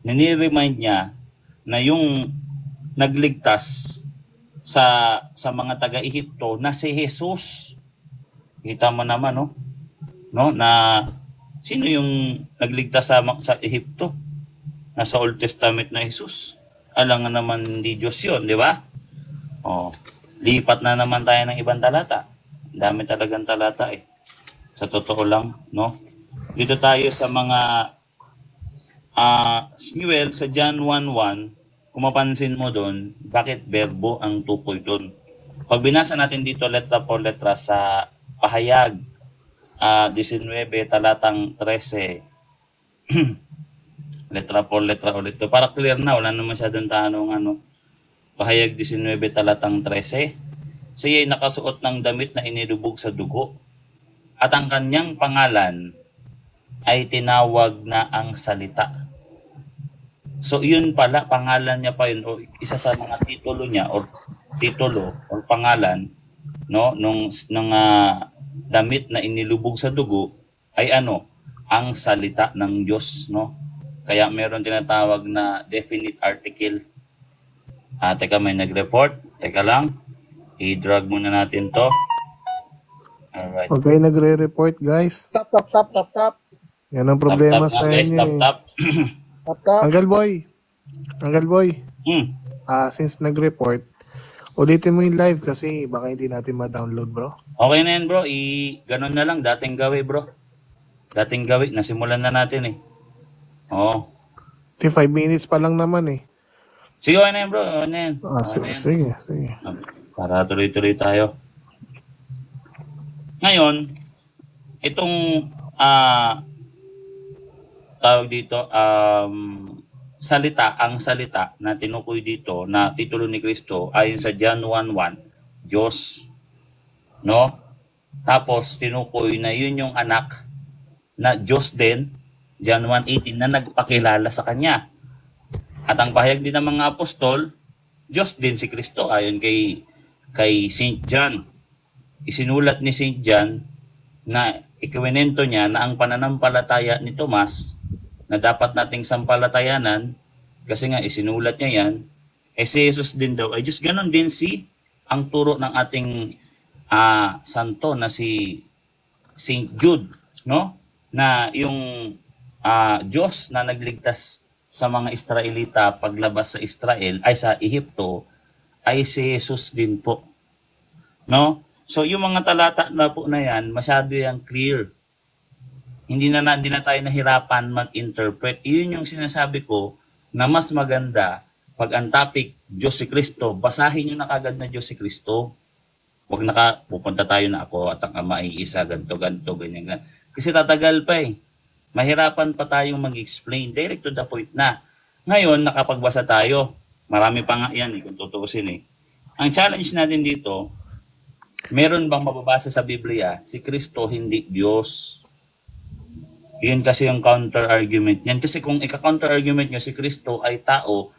Nini-remind niya na yung nagligtas sa mga taga-Ehipto na si Jesus. Kita mo naman, no? Na sino yung nagligtas sa Ehipto? Nasa Old Testament na Jesus. Alam nga naman hindi Diyos yun, di ba? Lipat na naman tayo ng ibang talata. Dami talagang talata eh. Sa totoo lang, no? Dito tayo sa mga sa John 1:1, kung mapansin mo doon, bakit verbo ang tukoy doon? Pag binasa natin dito letra por letra sa Pahayag 19 talatang 13, letra por letra ulit to. Para clear na, wala naman masyadong tanong Pahayag 19 talatang 13. Siya ay nakasuot ng damit na inilubog sa dugo, at ang kanyang pangalan ay tinawag na ang Salita. So yun pala, pangalan niya pa yun, o isa sa mga titulo niya, or pangalan, no, nung damit na inilubog sa dugo, ay ang salita ng Diyos, no? Kaya meron tinatawag na definite article. Teka, may nag-report. Teka lang. I-drag muna natin to. Alright. Okay, nagre-report, guys. Tap. Yan ang problema Tap, sa guys, inyo. tap. Tap. Uncle Boy. Since nag-report, ulitin mo yung live kasi baka hindi natin ma-download, bro. Okay na yan, bro. Ganun na lang. Dating gawi, bro. Dating gawi. Nasimulan na natin eh. 5 minutes pa lang naman eh. Sige, okay na yan, bro. Okay na yan. Sige. Para tuloy-tuloy tayo. Ngayon, itong tawag dito, ang salita na tinukoy dito na titulo ni Kristo ayon sa John 1:1, Diyos, no? Tapos tinukoy na yun yung anak na Diyos din, John 1:18, na nagpakilala sa kanya. At ang pahayag din ng mga apostol, Diyos din si Kristo ayon kay St. John. Isinulat ni St. John na ikiwinento niya na ang pananampalataya ni Tomas na dapat nating sampalatayanan, kasi nga isinulat niya yan, si Jesus din daw ay Diyos. Ganon din ang turo ng ating santo na si St. Jude, no? Na yung Diyos na nagligtas sa mga Israelita paglabas sa sa Ehipto, ay si Jesus din po, no? So yung mga talata na po na yan, masyado yung clear. Hindi na tayo nahirapan mag-interpret. Iyon yung sinasabi ko na mas maganda pag ang topic, Diyos si Kristo, basahin nyo na kagad na Diyos si Kristo. Huwag pupunta tayo na ako at ang Ama ay isa, ganito, ganyan. Kasi tatagal pa eh. Mahirapan pa tayong mag-explain. Direct to the point na. Ngayon, nakapagbasa tayo. Marami pa nga yan kung tutuusin eh. Ang challenge natin dito, meron bang mababasa sa Biblia, si Kristo hindi Diyos? Yun kasi yung counter-argument niyan. Kasi kung ika-counter-argument nyo si Kristo ay tao,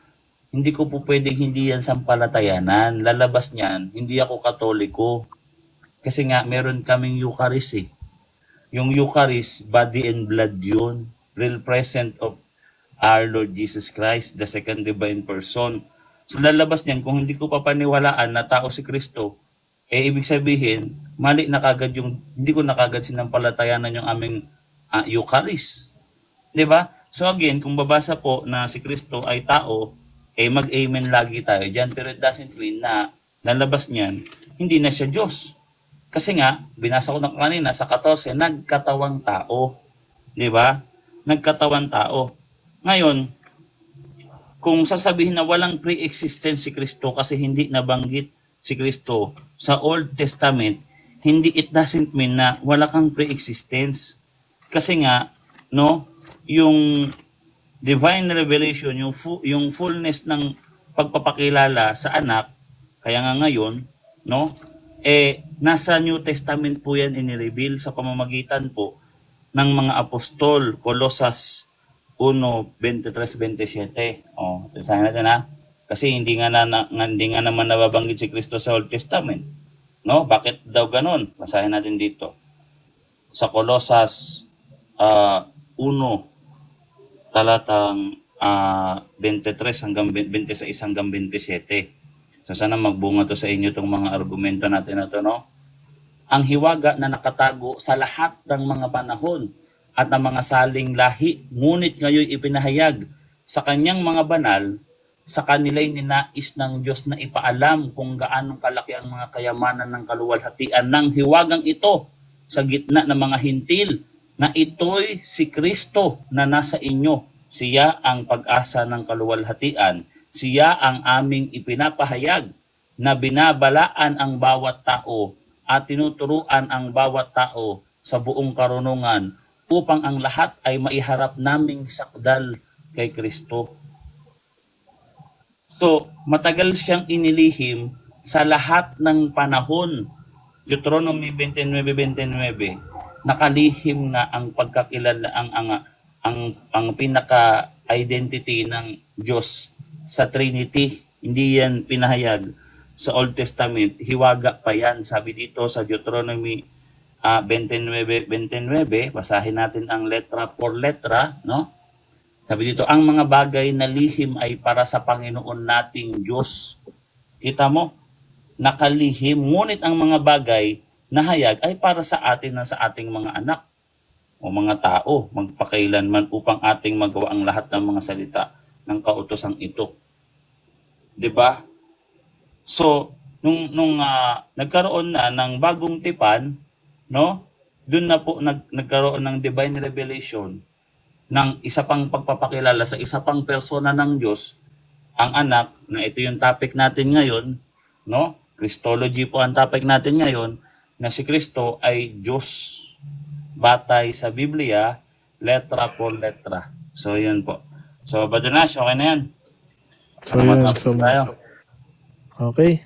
hindi ko po pwedeng hindi yan sampalatayanan. Lalabas niyan, hindi ako Katoliko. Kasi nga, meron kaming Eucharist eh. Yung Eucharist, body and blood yun. Real present of our Lord Jesus Christ, the second divine person. So lalabas niyan, kung hindi ko papaniwalaan na tao si Kristo, ibig sabihin, mali na kagad hindi ko na kagad sinampalatayanan yung aming Eucharist. Diba? So again, kung babasa po na si Kristo ay tao, mag-amen lagi tayo dyan. Pero it doesn't mean na lalabas niyan, hindi na siya Diyos. Kasi nga, binasa ko na kanina sa 14, nagkatawang tao. Diba? Nagkatawang tao. Ngayon, kung sasabihin na walang pre-existence si Kristo kasi hindi nabanggit si Kristo sa Old Testament, it doesn't mean na wala kang pre-existence. Kasi nga, no, yung divine revelation, yung fullness ng pagpapakilala sa anak, kaya nga ngayon, no, nasa New Testament po yan inireveal sa pamamagitan po ng mga apostol, Colosas 1:23-27. Basahin natin ha. Kasi hindi nga naman nababanggit si Kristo sa Old Testament. No? Bakit daw ganun? Basahin natin dito. Sa Colosas 1, talatang 23 hanggang 26 hanggang 27. So sana magbunga to sa inyo itong mga argumento natin na to, no? Ang hiwaga na nakatago sa lahat ng mga panahon at ng mga saling lahi, ngunit ngayon ipinahayag sa kanyang mga banal, sa kanila'y ninais ng Diyos na ipaalam kung gaano kalaki ang mga kayamanan ng kaluwalhatian ng hiwagang ito sa gitna ng mga hintil, na ito'y si Kristo na nasa inyo. Siya ang pag-asa ng kaluwalhatian. Siya ang aming ipinapahayag na binabalaan ang bawat tao at tinuturuan ang bawat tao sa buong karunungan upang ang lahat ay maiharap naming sakdal kay Kristo. So, matagal siyang inilihim sa lahat ng panahon. Deuteronomy 29:29, nakalihim nga ang pagkakilala, ang pinaka-identity ng Diyos sa Trinity. Hindi yan pinahayag sa Old Testament. Hiwaga pa yan. Sabi dito sa Deuteronomy 29:29, basahin natin ang letra por letra, no? Sabi dito, ang mga bagay na lihim ay para sa Panginoon nating Diyos. Kita mo? Nakalihim. Ngunit ang mga bagay na hayag ay para sa atin na sa ating mga anak o mga tao, magpakailanman upang ating magawa ang lahat ng mga salita ng kautosang ito. 'Di ba? So, nung nagkaroon na ng bagong tipan, no? Doon na po nagkaroon ng divine revelation ng isa pang pagpapakilala sa isa pang persona ng Diyos, ang anak, na ito yung topic natin ngayon, no? Christology po ang topic natin ngayon, na si Kristo ay Diyos batay sa Biblia, letra por letra. So, yun po. So, Badonash, okay na yan. So, yun. Okay.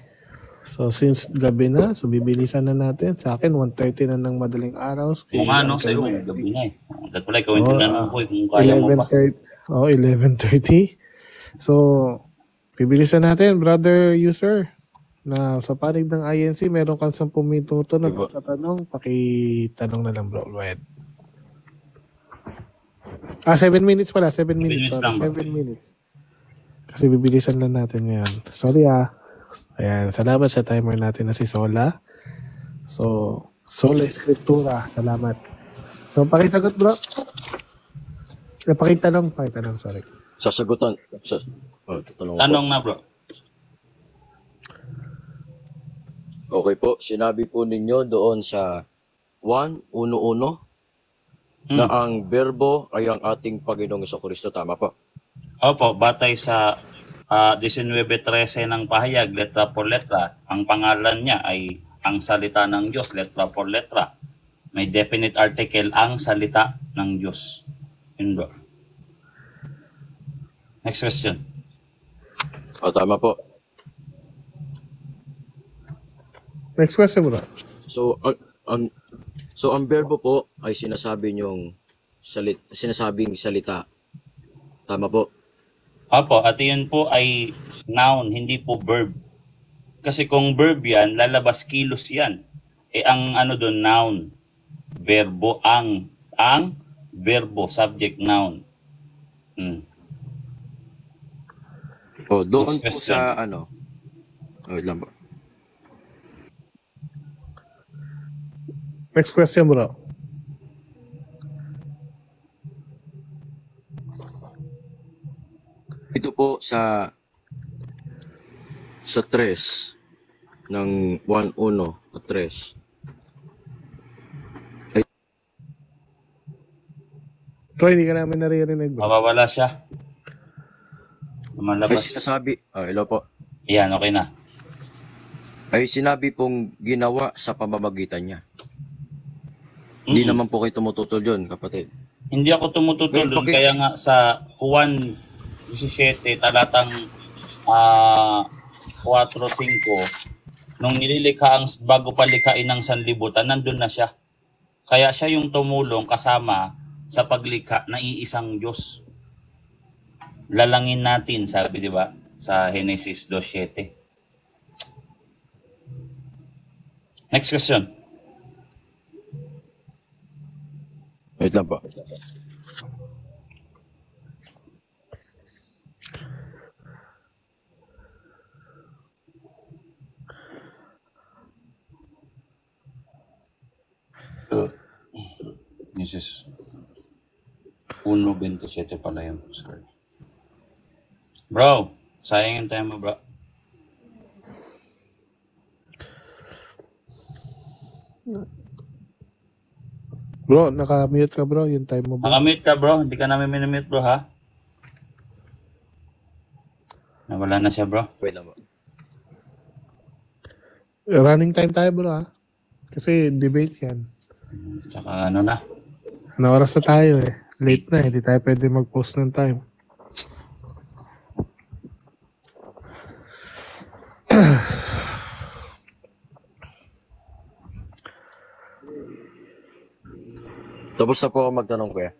So, since gabi na, so bibilisan na natin. Sa akin, 1:30 na ng madaling araw. Kung ano, sa'yo, gabi na eh. Dahil pala, ikaw yung tinanong ko kung kaya mo pa. 11:30. So, bibilisan natin, brother user, na sa panig ng INC, meron kang 10 minuto na tatanong. Pakitanong na lang, bro. Go ahead. 7 minutes pala. 7 minutes. Sorry, 7 minutes. Kasi bibilisan lang natin ngayon. Sorry Ayan, salamat sa timer natin na si Sola. So, Sola Escritura, salamat. So, pakisagot, bro. Pakitanong, sorry. Sasagutan. Tanong na, bro. Okay po, sinabi po ninyo doon sa 1:1 na ang berbo ay ang ating Panginoong Jesucristo. Tama po? Opo, batay sa 19:13 ng pahayag, letra por letra, ang pangalan niya ay ang salita ng Diyos, letra por letra. May definite article, ang salita ng Diyos. Yun bro. Next question. O, tama po. Next question, bro. So, ang verbo po ay sinasabing salita. Tama po. Apo, at yun po ay noun, hindi po verb. Kasi kung verb yan, lalabas kilos yan. Ang ano doon, noun. Verbo, ang verbo, subject, noun. O, doon Next po question. sa wait lang po. Next question, bro. Ito po sa 3 ng 1:1 at 3. Troy, hindi ka namin naririnig, bro. Mawawala siya. Ay Lumalabas. sinasabi, hello po. Yan, okay na. Ay sinabi pong ginawa sa pamamagitan niya. Hindi Mm-mm. naman po kayo tumututol dyan, kapatid. Hindi ako tumututol Well, doon, kaya nga sa Juan 17, talatang 4:5, nung nililikha bago pa likhain ng sanlibutan, nandun na siya. Kaya siya yung tumulong kasama sa paglikha ng iisang Diyos. Lalangin natin, sabi di ba, sa Genesis 2:7. Next question. Wait lang po. Genesis 1:27 pala yun. Sorry. Bro, sayang yung time mo, bro. Bro, naka-mute ka, bro. Yung time mo, bro. Nakamute ka, bro. Hindi ka namin minumute, bro, ha? Nawala na siya, bro. Wait lang po. Running time tayo, bro, ha? Kasi debate yan. Tsaka ano na. Ano oras na tayo, eh? Late na, hindi tayo pwede mag-post ng time. Tapos na po ako magtanong, kuya.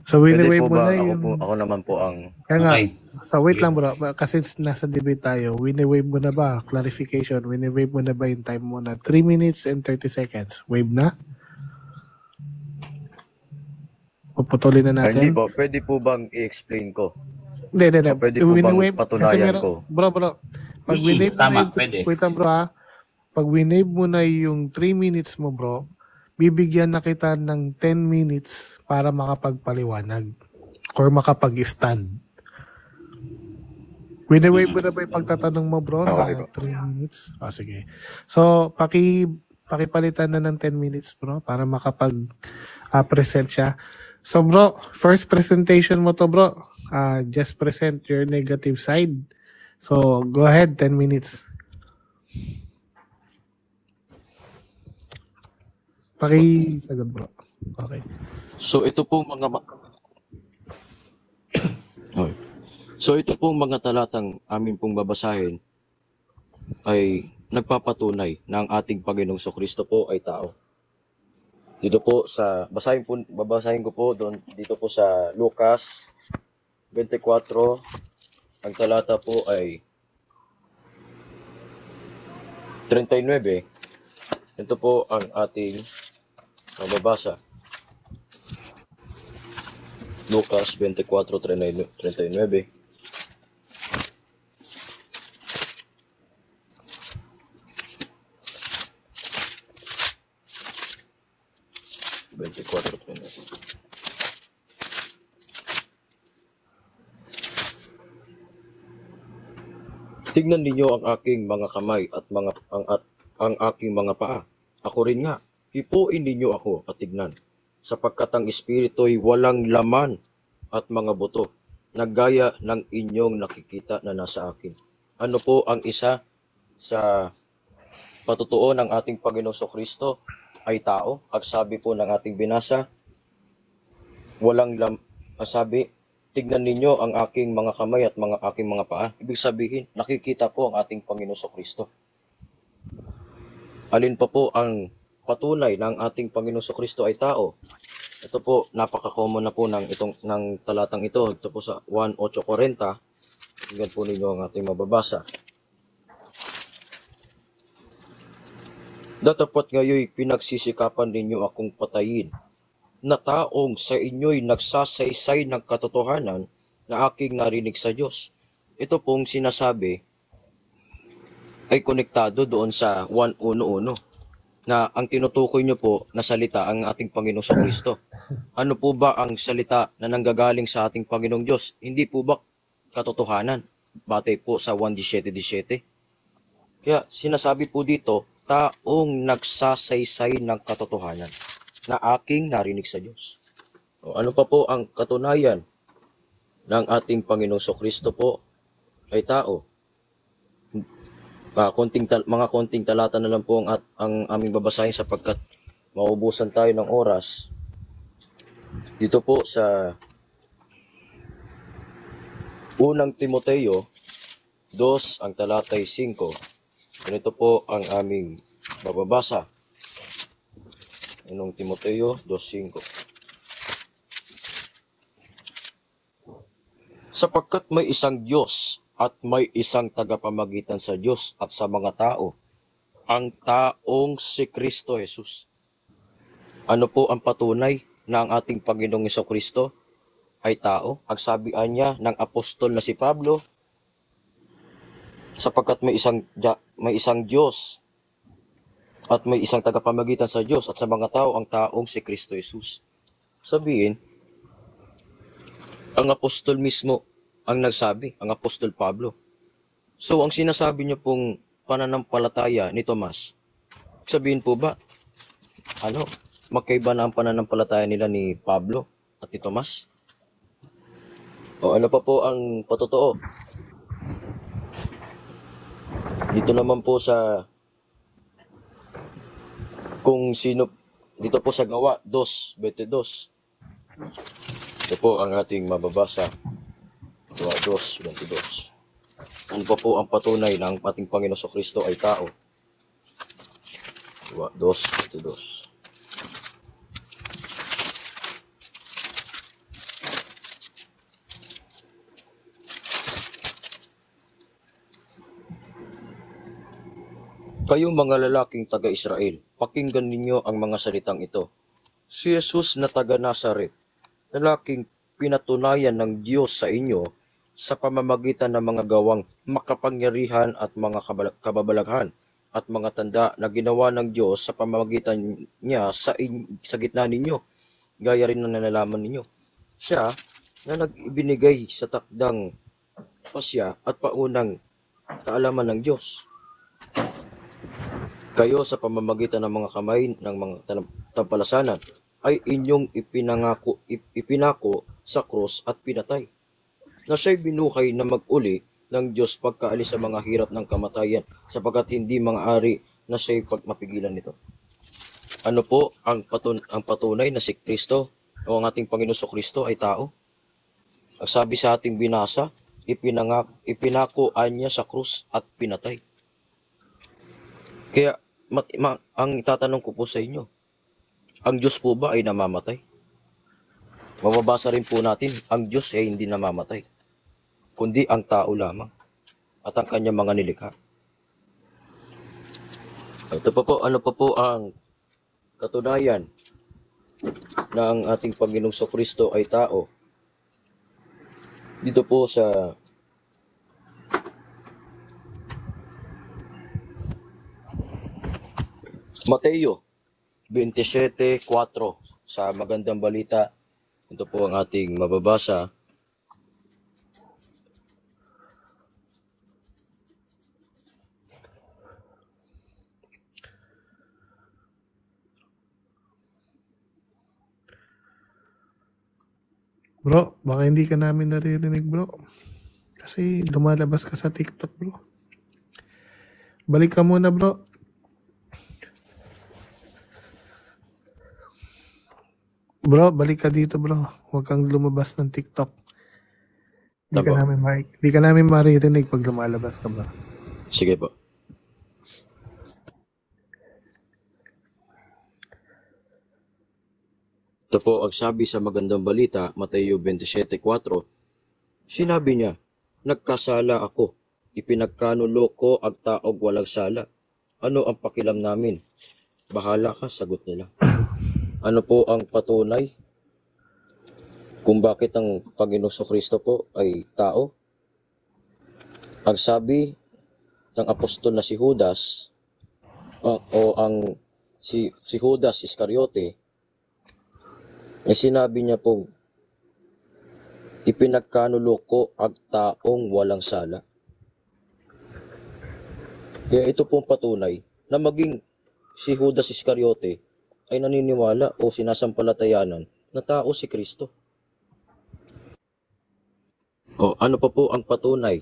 So, Pwede wini-wave po mo ba na ako yung... ako naman po ang... Kaya nga, Okay. so wait lang, bro. Kasi nasa debate tayo. Wini-wave mo na ba? Clarification. Wini-wave mo na ba yung time mo na 3 minutes and 30 seconds? Wave na? Puputulin na Hindi natin? po. Pwede po bang i-explain ko? Hindi. O pwede po bang Wini-wave. Kasi patunayan meron... ko? Bro. Pag winave mo na Tama, yung... pwede. Wait lang, bro, ha? Pag winave mo na yung 3 minutes mo, bro, bibigyan na kita ng 10 minutes para makapagpaliwanag or makapag-stand. Wini-wave mo na ba yung pagtatanong mo, bro? Okay Na po. 3 minutes? Sige. So, pakipalitan na ng 10 minutes, bro, para makapag-present siya. So, bro, first presentation mo to, bro. Just present your negative side. So, go ahead, 10 minutes. Sagot, bro. Okay. So ito pong mga Okay. So ito pong mga talatang amin pong babasahin ay nagpapatunay na ang ating Panginoong Kristo po ay tao. Dito po sa babasahin ko po doon dito po sa Lucas 24, ang talata po ay 39. Ito po ang ating mababasa. Lucas 24:39. Tignan ninyo ang aking mga kamay at ang aking mga paa. Ako rin nga. Hipuin ninyo ako at tignan, sapagkat ang espiritu'y walang laman at mga buto, na gaya ng inyong nakikita na nasa akin. Ano po ang isa sa patutuo ng ating Panginoong Kristo ay tao? Ang sabi po ng ating binasa, sabi, tignan ninyo ang aking mga kamay at aking mga paa. Ibig sabihin, nakikita po ang ating Panginoong Kristo. Alin pa po ang patunay ng ating Panginoong Kristo ay tao? Ito po, napaka-common na po ng talatang ito. Ito po sa 1:8-40. Tingnan po ninyo ang ating mababasa. Datapat ngayoy pinagsisikapan ninyo akong patayin, na taong sa inyo'y nagsasaysay ng katotohanan na aking narinig sa Diyos. Ito pong sinasabi ay konektado doon sa 1:1 na ang tinutukoy nyo po na salita ang ating Panginoong Kristo. Ano po ba ang salita na nanggagaling sa ating Panginoong Diyos? Hindi po ba katotohanan? Batay po sa 1:17. Kaya sinasabi po dito, taong nagsasaysay ng katotohanan na aking narinig sa Diyos. O, ano pa po ang katunayan ng ating Panginoong Kristo po ay tao? Mga konting talata na lang po ang aming babasahin sapagkat maubusan tayo ng oras. Dito po sa unang Timoteo 2, ang talatay 5. Ganito po ang aming bababasa. Unang Timoteo 2:5. Sapagkat may isang Diyos at may isang tagapamagitan sa Diyos at sa mga tao, ang taong si Kristo Jesus. Ano po ang patunay na ang ating Panginoong Kristo ay tao? Ang sabihan niya ng apostol na si Pablo, sapagkat may isang Diyos at may isang tagapamagitan sa Diyos at sa mga tao, ang taong si Kristo Jesus. Sabihin, ang apostol mismo ang nagsabi, ang apostol Pablo. So, ang sinasabi niyo pong pananampalataya ni Tomas, sabihin po ba, magkaiba na ang pananampalataya nila ni Pablo at ni Tomas? O ano pa po ang patotoo? Dito naman po sa dito po sa Gawa 2:22. Ito po ang ating mababasa. Gawa 2:22. Ano pa po ang patunay na ang ating Panginoong Kristo ay tao? Gawa 2:22. Kayong mga lalaking taga-Israel, pakinggan ninyo ang mga salitang ito. Si Jesus na taga-Nazaret, lalaking pinatunayan ng Diyos sa inyo sa pamamagitan ng mga gawang makapangyarihan at mga kababalaghan at mga tanda na ginawa ng Diyos sa pamamagitan niya sa gitna ninyo, gaya rin ng nalalaman ninyo. Siya na nag-ibinigay sa takdang pasya at paunang kaalaman ng Diyos. Kayo sa pamamagitan ng mga kamay ng mga tampalasanan ay inyong ipinako sa krus at pinatay, na siya'y binuhay na mag-uli ng Diyos pagkaalis sa mga hirap ng kamatayan, sapagkat hindi maaari na siya'y pagmapigilan nito. Ano po ang patunay na si Kristo o ang ating Panginoong Kristo ay tao? Ang sabi sa ating binasa, ipinakuan niya sa krus at pinatay. Kaya ang itatanong ko po sa inyo, ang Diyos po ba ay namamatay? Mababasa rin po natin, ang Diyos ay hindi namamatay, kundi ang tao lamang at ang kanyang mga nilikha. Ito pa po, ano pa po ang katunayan na ang ating Panginoong Kristo ay tao? Dito po sa Mateo 27:4, sa magandang balita. Ito po ang ating mababasa. Bro, baka hindi ka namin naririnig, bro. Kasi lumalabas ka sa TikTok, bro. Balik ka muna, bro. Bro, balik ka dito, bro. Huwag kang lumabas ng TikTok. Tabo. Hindi ka namin maririnig pag lumalabas ka, bro. Sige po. Ito po ang sabi sa magandang balita, Mateo 27:4. Sinabi niya, nagkasala ako. Ipinagkanulo ko ang taong walang sala. Ano ang pakialam namin? Bahala ka, sagot nila. Ano po ang patunay kung bakit ang Panginoong Kristo po ay tao? Ang sabi ng apostol na si Judas, si Judas Iscariote, ay sinabi niya pong ipinagkanulo ko ang taong walang sala. Kaya ito pong patunay na maging si Judas Iscariote ay naniniwala o sinasampalatayanan na tao si Kristo. O ano pa po ang patunay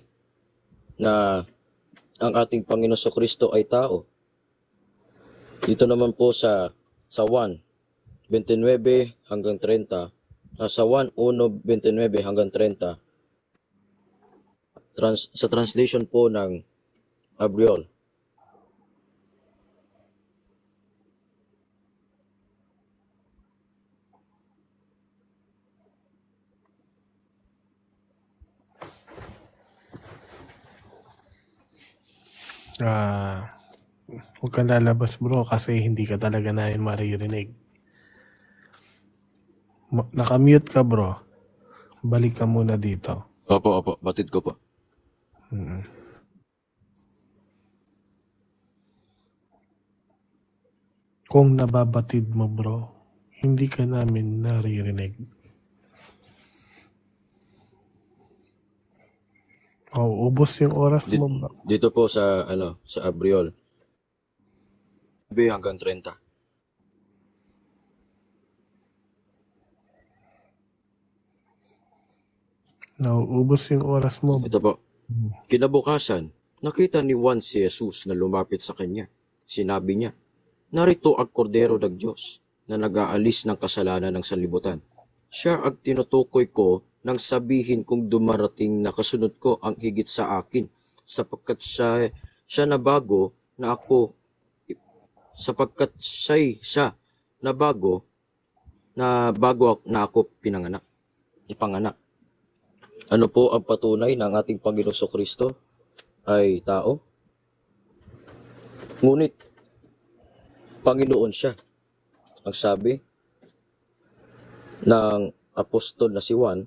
na ang ating Panginoong Kristo ay tao? Dito naman po sa 1:29 hanggang 30, sa 1:1:29 hanggang 30, sa translation po ng Abriol. Huwag kang lalabas, bro, kasi hindi ka talaga namin maririnig. Nakamute ka, bro. Balik ka muna dito. Opo, batid ko po. Kung nababatid mo, bro, hindi ka namin naririnig. Ubos yung oras mo, bro. Dito po sa Abriol. 9 hanggang 30. Ubos yung oras mo. Ito po. Kinabukasan, nakita ni Juan si Jesus na lumapit sa kanya. Sinabi niya, narito ang kordero ng Diyos na nag-aalis ng kasalanan ng sanlibutan. Siya ang tinutukoy ko nang sabihin kong dumarating na kasunod ko ang higit sa akin, sapagkat siya na bago na ako, sapagkat siya na bago na ako ipanganak. Ano po ang patunay ng ating Panginoong Kristo ay tao? Ngunit, Panginoon siya. Ang sabi ng apostol na si Juan,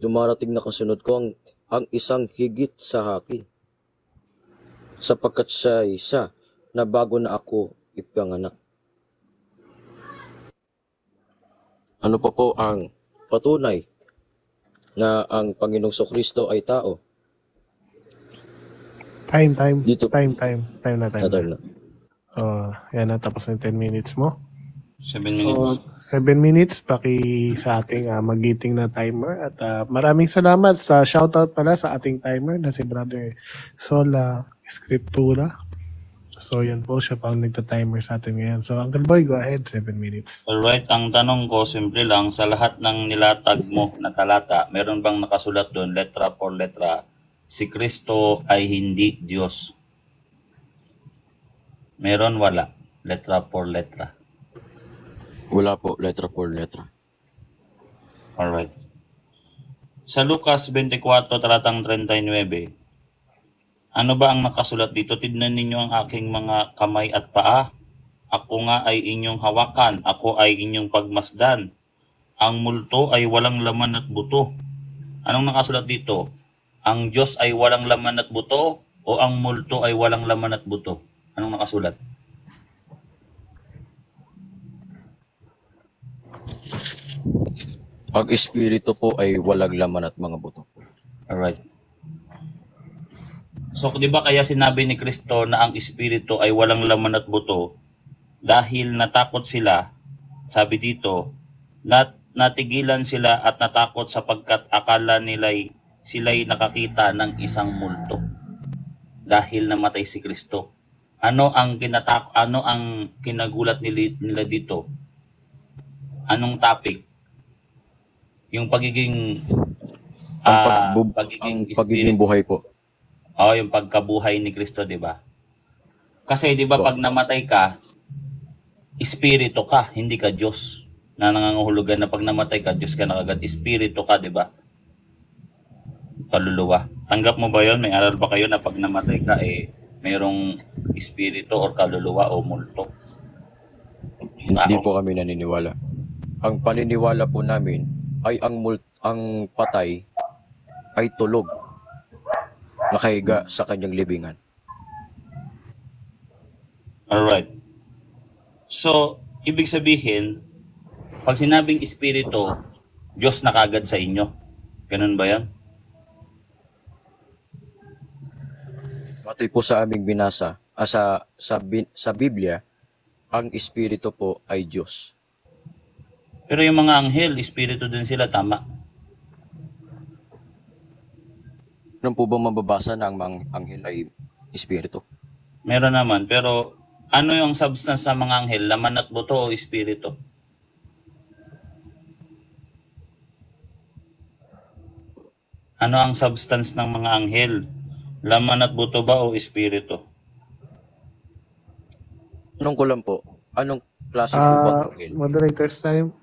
dumarating na kasunod ko ang isang higit sa akin, sapagkat siya isa na bago na ako ipanganak. Ano pa po ang patunay na ang Panginoong Kristo ay tao? Time na. Yan na, tapos na 10 minutes mo. 7 minutes. 7 minutes, sa ating magiting na timer. At maraming salamat sa shoutout pala sa ating timer na si Brother Sola Scriptura. So yan po, siya pa ang nagta-timer sa atin ngayon. So Uncle Boy, go ahead, 7 minutes. Alright, ang tanong ko, simple lang, sa lahat ng nilatag mo na talata, meron bang nakasulat doon, letra por letra, si Kristo ay hindi Diyos? Meron, wala? Letra por letra. Wala po, letra por letra. Alright. Sa Lucas 24, talatang 39, ano ba ang nakasulat dito? Tignan ninyo ang aking mga kamay at paa. Ako nga ay inyong hawakan. Ako ay inyong pagmasdan. Ang multo ay walang laman at buto. Anong nakasulat dito? Ang Diyos ay walang laman at buto o ang multo ay walang laman at buto? Anong nakasulat? Ang espiritu po ay walang laman at mga buto. Alright. So, di ba kaya sinabi ni Kristo na ang espiritu ay walang laman at buto dahil natakot sila, sabi dito, natigilan sila at natakot sapagkat akala nila'y sila'y nakakita ng isang multo dahil namatay si Kristo. Ano ang kinagulat nila dito? Anong topic? Yung pagiging Ang pagiging buhay po. yung pagkabuhay ni Kristo, 'di ba? Kasi 'di ba Po. pag namatay ka, espiritu ka, hindi ka Diyos. Na nangangahulugan na pag namatay ka, Diyos ka na kagad, espiritu ka, 'di ba? Kaluluwa. Tanggap mo ba 'yon? May aral ba kayo na pag namatay ka mayroong espiritu or kaluluwa o multo? Hindi po kami naniniwala. Ang paniniwala po namin ay ang patay ay tulog. Nakahiga sa kanyang libingan. Alright. So, ibig sabihin, pag sinabing espiritu, Diyos na kagad sa inyo. Ganun ba yan? Batay po sa aming binasa, sa Biblia, ang espiritu po ay Diyos. Pero yung mga anghel, espiritu din sila, tama? Ano po ba mababasa na ang mga anghel ay espiritu? Meron naman, pero ano yung substance ng mga anghel? Laman at buto o espiritu? Ano ang substance ng mga anghel? Laman at buto ba o espiritu? Anong ko lang po? Anong klase po ba anghel? Moderator's time.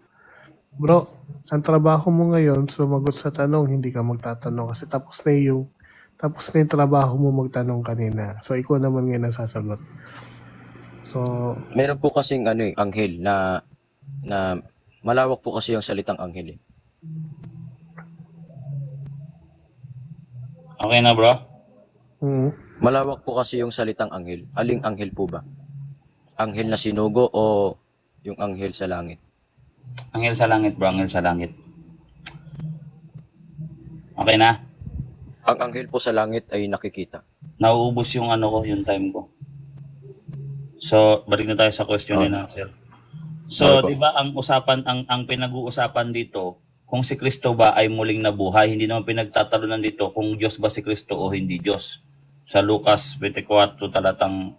Bro, ang trabaho mo ngayon, sumagot sa tanong, hindi ka magtatanong kasi tapos na yung trabaho mo magtanong kanina. So, ikaw naman ngayon ang sasagot. So, Meron po kasing anghel na malawak po kasi yung salitang anghel. Okay na, bro? Malawak po kasi yung salitang anghel. Aling anghel po ba? Anghel na sinugo o yung anghel sa langit? Anghel sa langit, bro. Anghel sa langit. Okay na? Ang anghel po sa langit ay nakikita. Nauubos yung yung time ko. So, balik na tayo sa question and answer. So, Okay po. 'di ba ang pinag-uusapan dito, kung si Kristo ba ay muling nabuhay, hindi naman pinagtatalunan dito kung Diyos ba si Kristo o hindi Diyos. Sa Lucas 24 talatang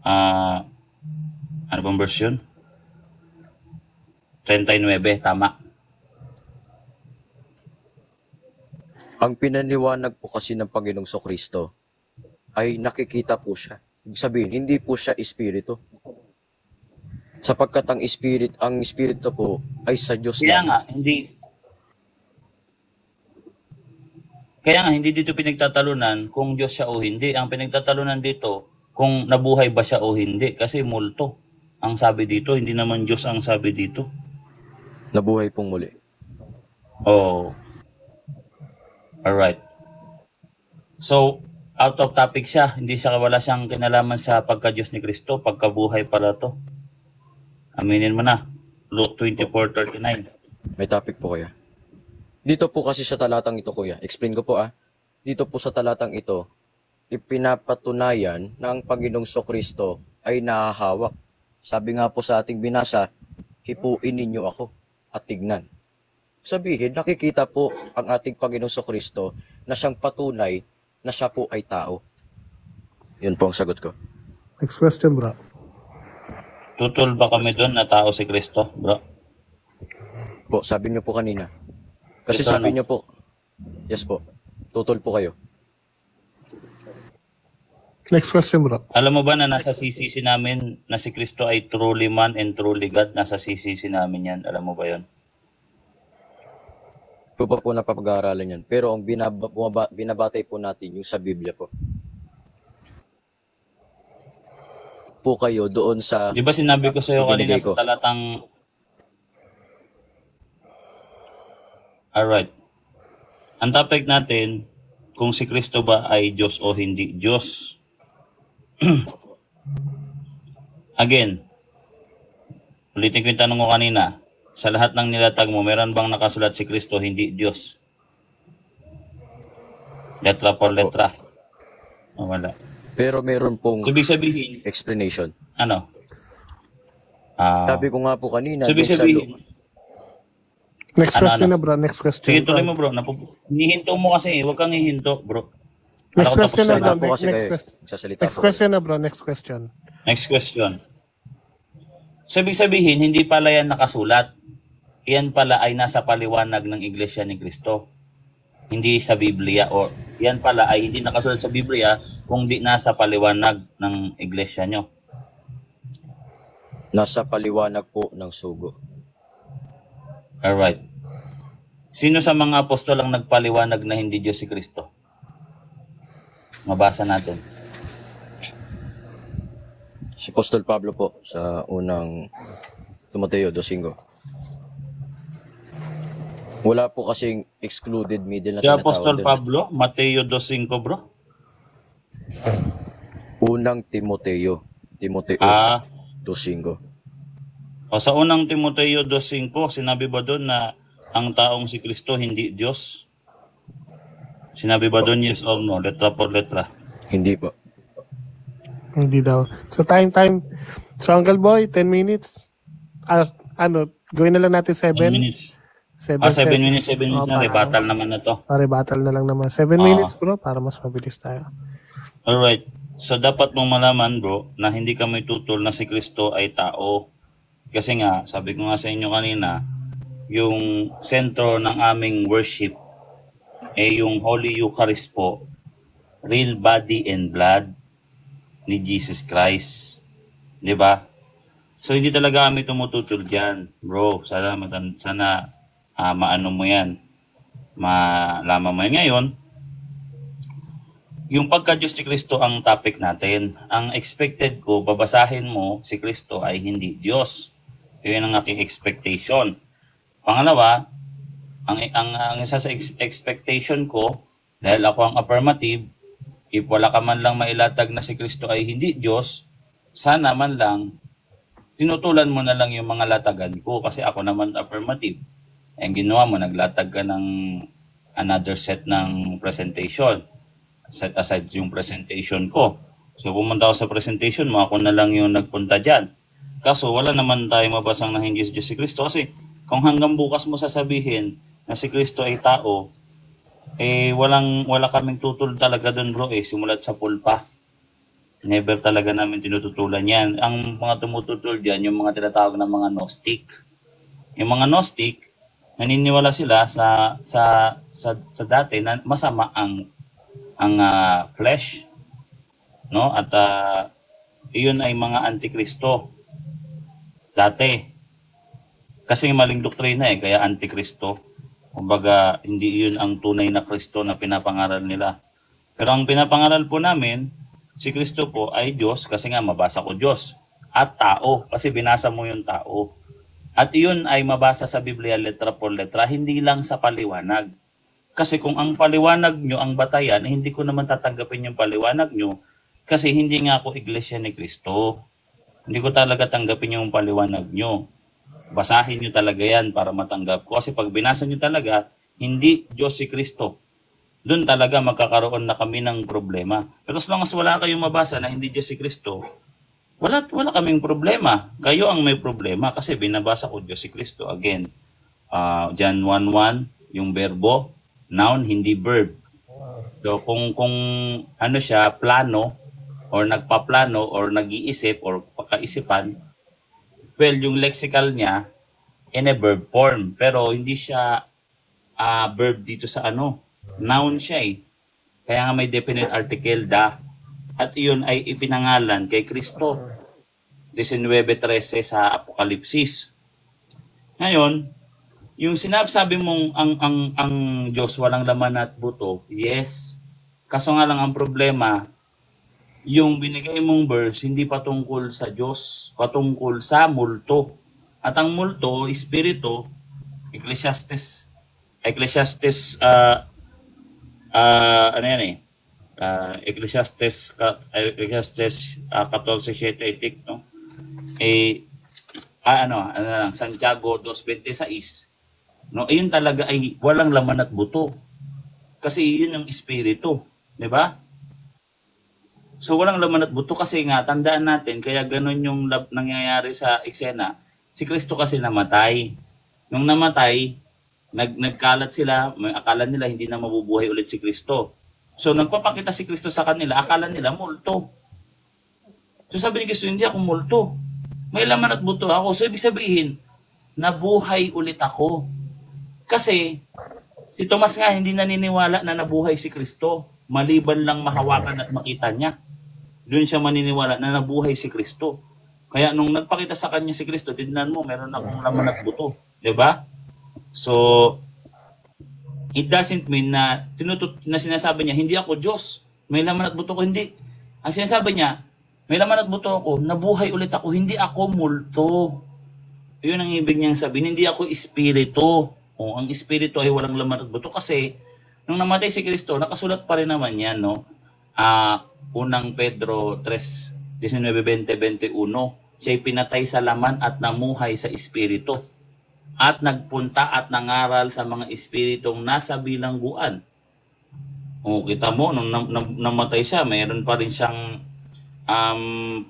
ano bang version? 39, tama. Ang pinaniwanag po kasi ng Panginoong Kristo ay nakikita po siya. Ibig sabihin, hindi po siya espiritu. Sapagkat ang espiritu po ay sa Diyos Kaya lang. nga, hindi dito pinagtatalunan kung Diyos siya o hindi. Ang pinagtatalunan dito, kung nabuhay ba siya o hindi. Kasi multo ang sabi dito, hindi naman Diyos ang sabi dito. Nabuhay pong muli. Oh. Alright. So, out of topic siya. Wala siyang kinalaman sa pagka-Diyos ni Kristo. Pagkabuhay pala to. Aminin mo na. Luke 24:39. May topic po kuya. Dito po kasi sa talatang ito kuya, explain ko po Dito po sa talatang ito, ipinapatunayan na ang Panginoong Kristo ay nahahawak. Sabi nga po sa ating binasa, hipuin ninyo ako at tignan. Sabihin, nakikita po ang ating Panginoong Kristo na siyang patunay na siya po ay tao. Yun po ang sagot ko. next question, bro. Tutul ba kami doon na tao si Kristo, bro? Po, sabi niyo po kanina. Kasi Ito, sabi niyo po, yes po, tutol po kayo. Next question, bro. Alam mo ba na nasa CCC namin na si Kristo ay truly man and truly God? Nasa CCC namin yan. Alam mo ba yon? Ito pa po napapag-aaralan yan. Pero ang binabatay po natin yung sa Biblia po. Po kayo doon sa... Di ba sinabi ko sa'yo kanina Ibinigay ko. sa talatang... Alright. Ang topic natin, kung si Kristo ba ay Diyos o hindi Diyos. Again, ulitin ko yung tanong ko kanina. Sa lahat ng nilatag mo, meron bang nakasulat si Kristo hindi Diyos? Letra por letra. O wala. Pero meron pong So, ibig sabihin, explanation. ano? Sabi ko nga po kanina, So, ibig doon sa sabihin, Next Ano, question ano? na bro, next Sige, question. tuloy mo bro. Hinihinto mo kasi. Huwag kang hihinto, bro. Next Para ko tapos question na na. bro, Wala po kasi next kayo. question. Sasalita Next po kayo. question na bro, next question. Next question. Sabi sabihin, hindi pala yan nakasulat. Yan pala ay nasa paliwanag ng Iglesia ni Cristo. Hindi sa Biblia. O yan pala ay hindi nakasulat sa Biblia kung di nasa paliwanag ng Iglesia nyo. Nasa paliwanag po ng sugo. Alright. Sino sa mga apostol ang nagpaliwanag na hindi Diyos si Kristo? Mabasa natin. Si Apostol Pablo po sa unang Timoteo 2:5. Wala po kasing excluded middle na Si tinatawag Apostol doon. Pablo, Mateo 2.5 bro. Unang Timoteo. Timoteo Ah, 2:5. o sa unang Timoteo 2.5, sinabi ba doon na ang taong si Kristo hindi Diyos? Sinabi ba doon yes or no? Letra por letra. Hindi po. Hindi daw. So time. So Uncle Boy, 10 minutes. Gawin na lang natin 10 7. minutes. 7 7 minutes, 7 minutes na. para, Rebattle naman na to. para battle na lang naman. 7 minutes bro, para mas mabilis tayo. Alright. So dapat mong malaman bro, na hindi ka may tutol na si Kristo ay tao. Kasi nga, sabi ko nga sa inyo kanina, yung sentro ng aming worship ay yung Holy Eucharist po, real body and blood ni Jesus Christ. Di ba? So hindi talaga kami tumututol dyan. Bro, sana maano mo yan. Malaman mo yan ngayon. Yung pagka-Diyos ni Kristo ang topic natin. Ang expected ko, babasahin mo si Kristo ay hindi Diyos. Yun ang aking expectation. Pangalawa, ang isa sa expectation ko, dahil ako ang affirmative, if wala ka man lang mailatag na si Kristo ay hindi Diyos, sana man lang, tinutulan mo na lang yung mga latagan ko kasi ako naman affirmative. Ang ginawa mo, naglatag ka ng another set ng presentation. Set aside yung presentation ko. So pumunta ako sa presentation mo, ako na lang yung nagpunta dyan. Kaso wala naman tayo mabasang na hindi Diyos si Kristo kasi kung hanggang bukas mo sasabihin na si Kristo ay tao, wala kaming tutol talaga doon bro simulat sa pulpa. Never talaga namin tinututulan yan. Ang mga tumututol dyan, yung mga tinatawag na mga Gnostic. Yung mga Gnostic, naniniwala sila sa dati na masama ang flesh, no? At iyon ay mga antikristo dati. Kasi maling doktrina kaya antikristo. Kumbaga, hindi iyon ang tunay na Kristo na pinapangaral nila. Pero ang pinapangaral po namin, si Kristo po ay Diyos kasi nga mabasa ko Diyos. At tao, kasi binasa mo yung tao. At iyon ay mabasa sa Biblia letra por letra, hindi lang sa paliwanag. Kasi kung ang paliwanag nyo ang batayan, hindi ko naman tatanggapin yung paliwanag nyo kasi hindi nga ako Iglesia ni Kristo. Hindi ko talaga tanggapin yung paliwanag nyo. Basahin nyo talaga yan para matanggap ko. Kasi pag binasa nyo talaga, hindi Diyos si Kristo. Doon talaga magkakaroon na kami ng problema. Pero as long as wala kayong mabasa na hindi Diyos si Kristo, wala kaming problema. Kayo ang may problema kasi binabasa ko Diyos si Kristo. Again, John 1:1, yung verbo, noun, hindi verb. So kung ano siya, plano, or nagpaplano, or nag-iisip, or pagkaisipan, well, yung lexical niya, in a verb form. Pero hindi siya verb dito sa noun siya Kaya nga may definite article, da. At iyon ay ipinangalan kay Kristo. 19:13 sa Apokalipsis. Ngayon, yung sinasabi mong ang Diyos walang laman at buto, yes. Kaso nga lang ang problema, yung binigay mong verse hindi patungkol sa Diyos, patungkol sa multo. At ang multo, espiritu, Ecclesiastes ano yan Ecclesiastes 14:7, I think, no? Santiago 2:26. No, ayun talaga ay walang laman at buto. Kasi yun yung espiritu, 'di ba? So walang laman at buto kasi nga tandaan natin kaya ganun yung nangyayari sa eksena. Si Kristo kasi namatay. Nung namatay, Nagkalat sila, may akala nila hindi na mabubuhay ulit si Kristo. So nagpapakita si Kristo sa kanila, akala nila multo. So sabi ni Kristo, hindi ako multo. May laman at buto ako. So ibig sabihin, nabuhay ulit ako. Kasi si Tomas nga hindi naniniwala na nabuhay si Kristo. Maliban lang mahawakan at makita niya. Doon siya maniniwala na nabuhay si Kristo. Kaya nung nagpakita sa kanya si Kristo, tignan mo, meron akong laman at buto. Diba? So, it doesn't mean na, sinasabi niya, hindi ako Diyos. May laman at buto ko, hindi. Ang sinasabi niya, may laman at buto ako, nabuhay ulit ako, hindi ako multo. Yun ang ibig niyang sabihin, hindi ako espiritu. O, ang espiritu ay walang laman at buto kasi nung namatay si Kristo, nakasulat pa rin naman yan, no? Unang Pedro 3, 19, 20, 21, siya'y pinatay sa laman at namuhay sa espiritu. At nagpunta at nangaral sa mga espiritong nasa bilangguan. O, kita mo, nung namatay siya, mayroon pa rin siyang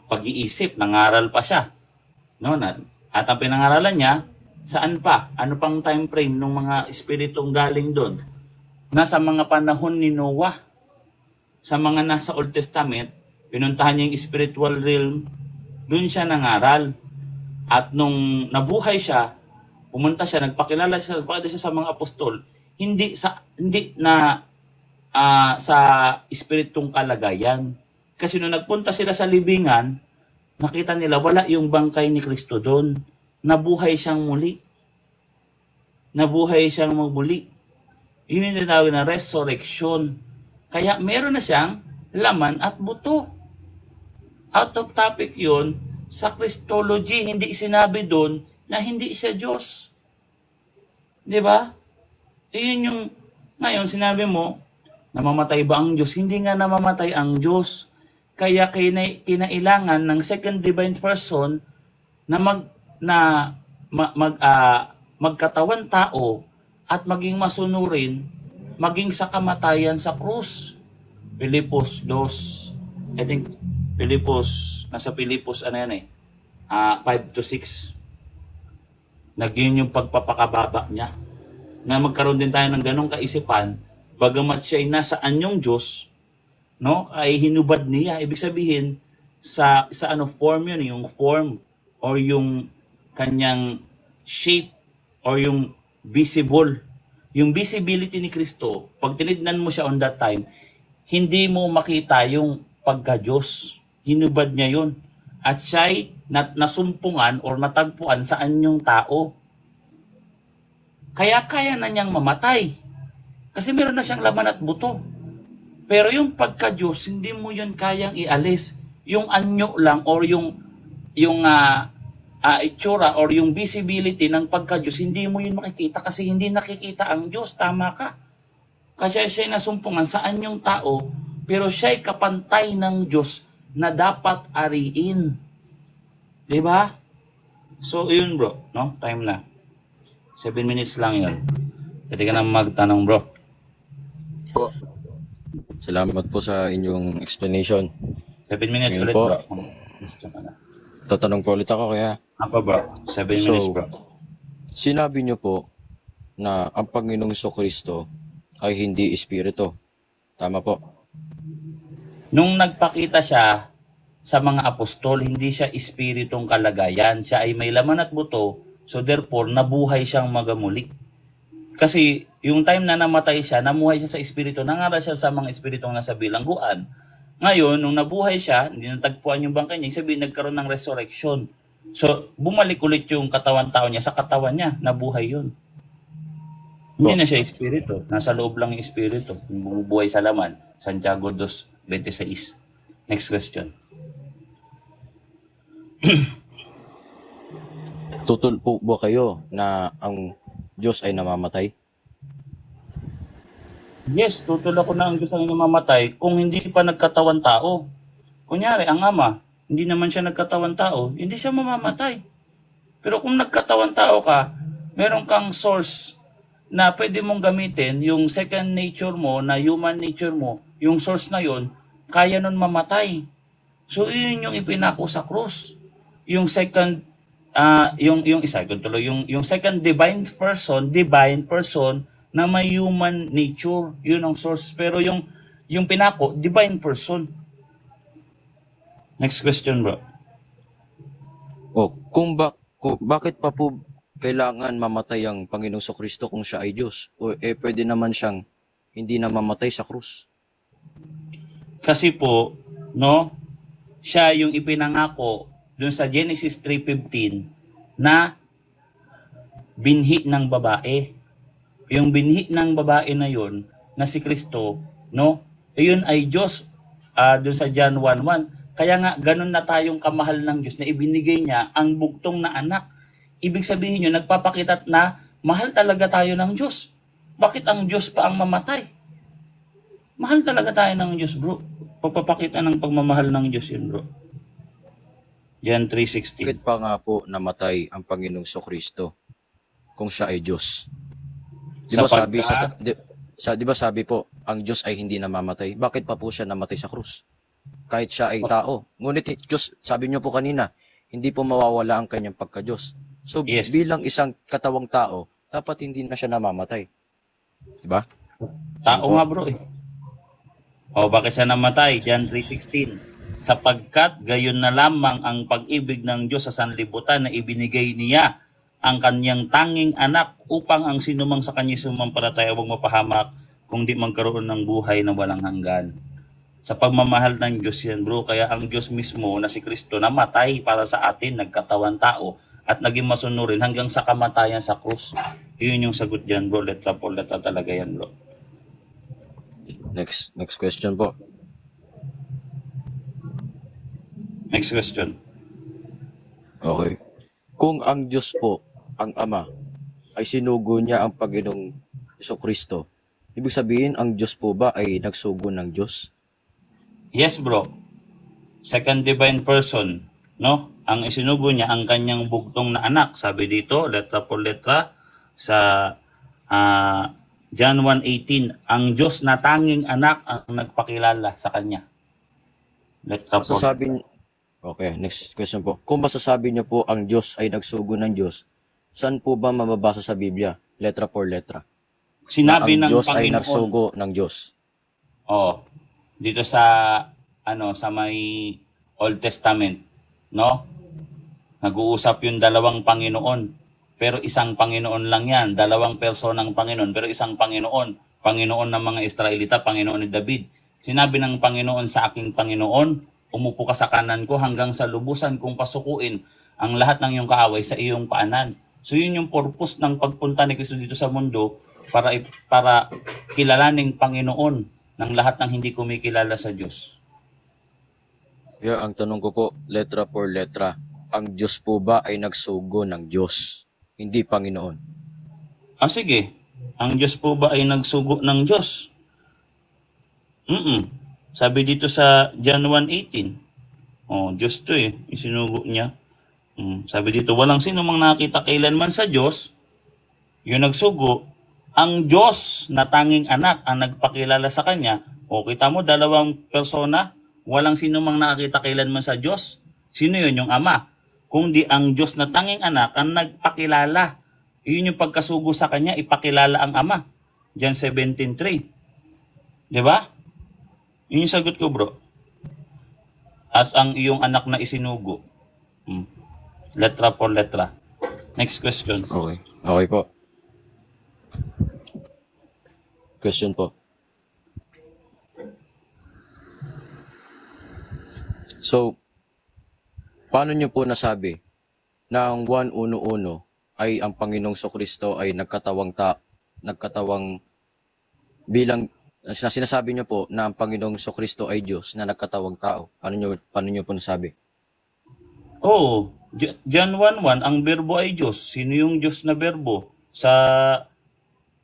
pag-iisip, nangaral pa siya. No? At ang pinangaralan niya, saan pa? Ano pang time frame ng mga espiritong galing doon? Nasa mga panahon ni Noah. Sa mga nasa Old Testament, pinuntahan niya yung spiritual realm, doon siya nangaral. At nung nabuhay siya, pumunta siya, nagpakilala siya sa mga apostol, hindi na sa espiritong kalagayan. Kasi nung nagpunta sila sa libingan, nakita nila wala yung bangkay ni Kristo doon. Nabuhay siyang muli. Nabuhay siyang muli. Yun yung tinawag na resurrection. Kaya meron na siyang laman at buto. Out of topic yun, sa Christology, hindi sinabi doon na hindi siya Diyos. Diba? Iyon yung, ngayon sinabi mo, namamatay ba ang Diyos? Hindi nga namamatay ang Diyos. Kaya kinailangan ng second divine person na magkatawan tao at maging masunurin, maging sa kamatayan sa krus. Pilipos 2, I think nasa Pilipos 5-6. Naging yung pagpapakababa niya. Na magkaroon din tayo ng ganong kaisipan, bagamat siya ay nasa anyong Diyos, no, ay hinubad niya. Ibig sabihin, sa form yun, yung form or yung kanyang shape or yung visible. Yung visibility ni Kristo, pag tinignan mo siya on that time, hindi mo makita yung pagka-Diyos. Hinubad niya yun. At siya'y nasumpungan or natagpuan sa anyong tao. Kaya kaya na niyang mamatay. Kasi meron na siyang laman at buto. Pero yung pagka-Diyos, hindi mo yun kayang ialis. Yung anyo lang or yung itsura or yung visibility ng pagka-Diyos, hindi mo yun makikita kasi hindi nakikita ang Diyos. Tama ka. Kasi siya'y nasumpungan sa anyong tao, pero siya'y kapantay ng Diyos na dapat ariin. Diba? So, yun bro. No? Time na. 7 minutes lang yun. Pwede ka na magtanong bro. Po. Salamat po sa inyong explanation. 7 minutes Ngayon ulit po, bro. tatanong po ulit ako kaya. Apa bro? 7 minutes So, bro. sinabi niyo po na ang Panginoong Kristo ay hindi espiritu. Tama po. Nung nagpakita siya sa mga apostol, hindi siya espiritong kalagayan. Siya ay may laman at buto, so therefore, nabuhay siyang magamuli. Kasi yung time na namatay siya, namuhay siya sa espiritu, nangaral siya sa mga espiritong nasa bilangguan. Ngayon, nung nabuhay siya, hindi natagpuan yung bangkay niya, sabihin nagkaroon ng resurrection. So, bumalik ulit yung katawan-tao niya sa katawan niya, nabuhay yun. Hindi na siya espiritu. Nasa loob lang yung espiritu. Bumubuhay sa laman. Santiago 2:26. Next question. Tutol po ba kayo na ang Diyos ay namamatay? Yes, tutol ako na ang Diyos ang namamatay kung hindi pa nagkatawan tao. Kunyari, ang Ama, hindi naman siya nagkatawan tao, hindi siya mamamatay. Pero kung nagkatawan tao ka, meron kang source na pwede mong gamitin, yung second nature mo, na human nature mo, yung source na yon, kaya nun mamatay. So, yun yung ipinako sa krus. Yung second yung isa, ito tuloy, yung second divine person na may human nature, yun ang source. Pero yung pinako, divine person. Next question, bro. O, bakit pa po kailangan mamatay ang Panginoong Kristo kung siya ay Diyos? O pwede naman siyang hindi na mamatay sa krus. Kasi po, no, siya yung ipinangako dun sa Genesis 3:15 na binhi ng babae. Yung binhi ng babae na yun, na si Kristo, no, yun ay Diyos, dun sa John 1:1. Kaya nga, ganun na tayong kamahal ng Diyos na ibinigay niya ang bugtong na anak. Ibig sabihin nyo, nagpapakita na mahal talaga tayo ng Diyos. Bakit ang Diyos pa ang mamatay? Mahal talaga tayo ng Diyos, bro. Pagpapakita ng pagmamahal ng Diyos yun, bro. John 3:16. Bakit pa nga po namatay ang Panginoong Kristo kung siya ay Diyos? Di ba di ba sabi po, ang Diyos ay hindi namamatay? Bakit pa po siya namatay sa krus? Kahit siya ay tao. Ngunit Diyos, sabi niyo po kanina, hindi po mawawala ang kanyang pagka-Diyos. So Yes. bilang isang katawang tao, dapat hindi na siya namamatay. Di ba? Tao nga, bro, eh. O, bakit siya namatay? John 3:16. Sapagkat gayon na lamang ang pag-ibig ng Diyos sa sanlibutan na ibinigay niya ang kanyang tanging anak upang ang sinumang sa kanya sumampalataya huwag mapahamak kundi magkaroon ng buhay na walang hanggan. Sa pagmamahal ng Diyos yan, bro. Kaya ang Diyos mismo na si Kristo namatay para sa atin, nagkatawan tao at naging masunurin hanggang sa kamatayan sa krus. Yun yung sagot dyan, bro. Letra po, letra talaga yan, bro. Next question po. Next question. Okay. Kung ang Diyos po, ang Ama, ay sinugo niya ang Panginoong Kristo, ibig sabihin, ang Diyos po ba ay nagsugo ng Diyos? Yes, bro. Second divine person, no? Ang isinugo niya ang kanyang bugtong na anak. Sabi dito, letra por letra, sa John 1:18, ang Diyos na tanging anak ang nagpakilala sa kanya. Letra por letra. Okay, next question po. Kung masasabi niyo po ang Diyos ay nagsugo ng Diyos, saan po ba mababasa sa Biblia? Letra por letra. Sinabi na ang ng Diyos Panginoon. ay nagsugo ng Diyos. Oo. Dito sa sa may Old Testament, no? Nag-uusap yung dalawang Panginoon. Pero isang Panginoon lang yan. Dalawang personang Panginoon, pero isang Panginoon. Panginoon ng mga Israelita, Panginoon ni David. Sinabi ng Panginoon sa aking Panginoon, umupo ka sa kanan ko hanggang sa lubusan kong pasukuin ang lahat ng iyong kaaway sa iyong paanan. So yun yung purpose ng pagpunta ni Kristo dito sa mundo para kilalaning Panginoon ng lahat ng hindi kumikilala sa Diyos. Yeah, ang tanong ko po, letra por letra, ang Diyos po ba ay nagsugo ng Diyos, hindi Panginoon? Sige. Ang Diyos po ba ay nagsugo ng Diyos? Sabi dito sa John 1:18. Diyos to eh. Isinugo niya. Sabi dito, walang sino mang nakita kailanman sa Diyos, yung nagsugo, ang Diyos na tanging anak ang nagpakilala sa kanya. O kita mo, dalawang persona, walang sino mang nakakita kailanman sa Diyos. Sino yun? Yung Ama. Kung di ang Diyos na tanging anak ang nagpakilala. Yun yung pagkasugo sa kanya, ipakilala ang Ama. John 17:3. Diba? Yun yung sagot ko, bro. At ang iyong anak na isinugo. Letra por letra. Next question. Okay. Okay po. Question po. So, paano nyo po nasabi na ang 1:1 ay ang Panginoong Kristo ay nagkatawang bilang sinasabi nyo po na ang Panginoong Kristo ay Diyos na nagkatawang tao? Paano nyo po nasabi? John 1:1, ang berbo ay Diyos. Sino yung Diyos na berbo? Sa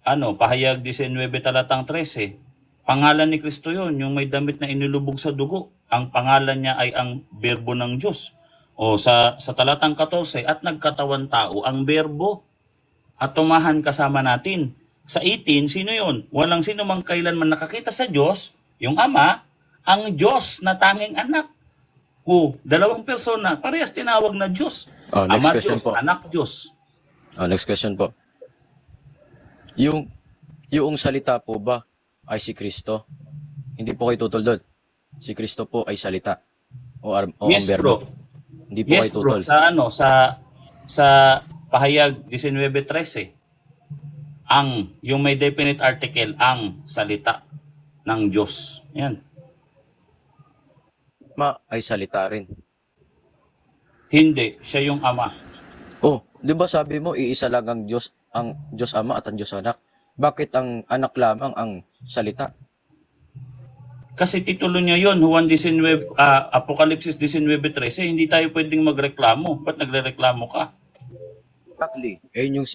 Pahayag 19 talatang 13. Pangalan ni Kristo yun, yung may damit na inilubog sa dugo. Ang pangalan niya ay ang berbo ng Diyos. Sa talatang 14, at nagkatawan tao ang berbo at tumahan kasama natin. Sa 18, sino yun? Walang sino mang kailanman nakakita sa Diyos, yung Ama, ang Diyos na tanging anak. Dalawang persona, parehas tinawag na Diyos. Next Ama question Diyos, po. anak Diyos. Next question po. Yung salita po ba ay si Kristo? Hindi po kayo tutol doon. Si Kristo po ay salita o ang Yes, berbo. bro. Hindi po Yes, kayo bro. tutol. Sa pahayag 19:13, yung may definite article, ang salita ng Diyos. Yan. Ma ay salita rin. Hindi, siya yung ama. Oh, 'di ba sabi mo iisa lang ang Diyos Ama at ang Diyos Anak? Bakit ang anak lamang ang salita? Kasi titulo niya yun, Apokalipsis 19:13, hindi tayo pwedeng magreklamo. Ba't nagrereklamo ka? Exactly. Ayun yung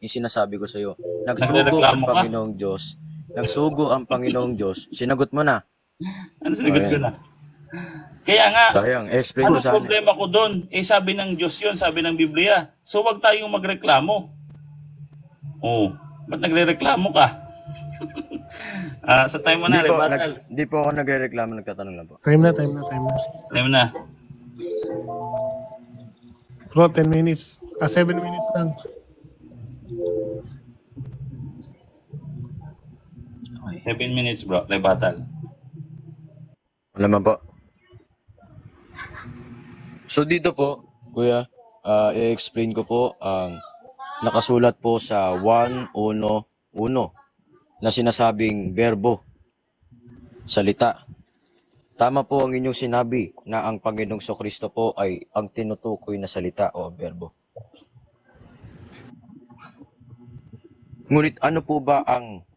sinasabi ko sa iyo. Nagsugo ang Nagrereklamo ka? Panginoong Diyos. Nagsugo ang Panginoong Diyos. Sinagot mo na. Ano sinagot ko Ayan. na? Kaya nga, Sayang, explain ano mo sana. problema ko doon? Sabi ng Diyos yun, sabi ng Biblia. So wag tayong magreklamo. Oh, ba't nagrereklamo ka? Sa time mo na, Rebatal. Di po ako nagrereklamo, nagtatanong lang po. Time na. Time na. Bro, 10 minutes. 7 minutes lang. Okay. 7 minutes, bro. Rebatal. Wala man po. So dito po, kuya, i-explain ko po ang nakasulat po sa 1:1:1 na sinasabing berbo, salita. Tama po ang inyong sinabi na ang Panginoong Kristo po ay ang tinutukoy na salita o berbo. Ngunit ano po ba ang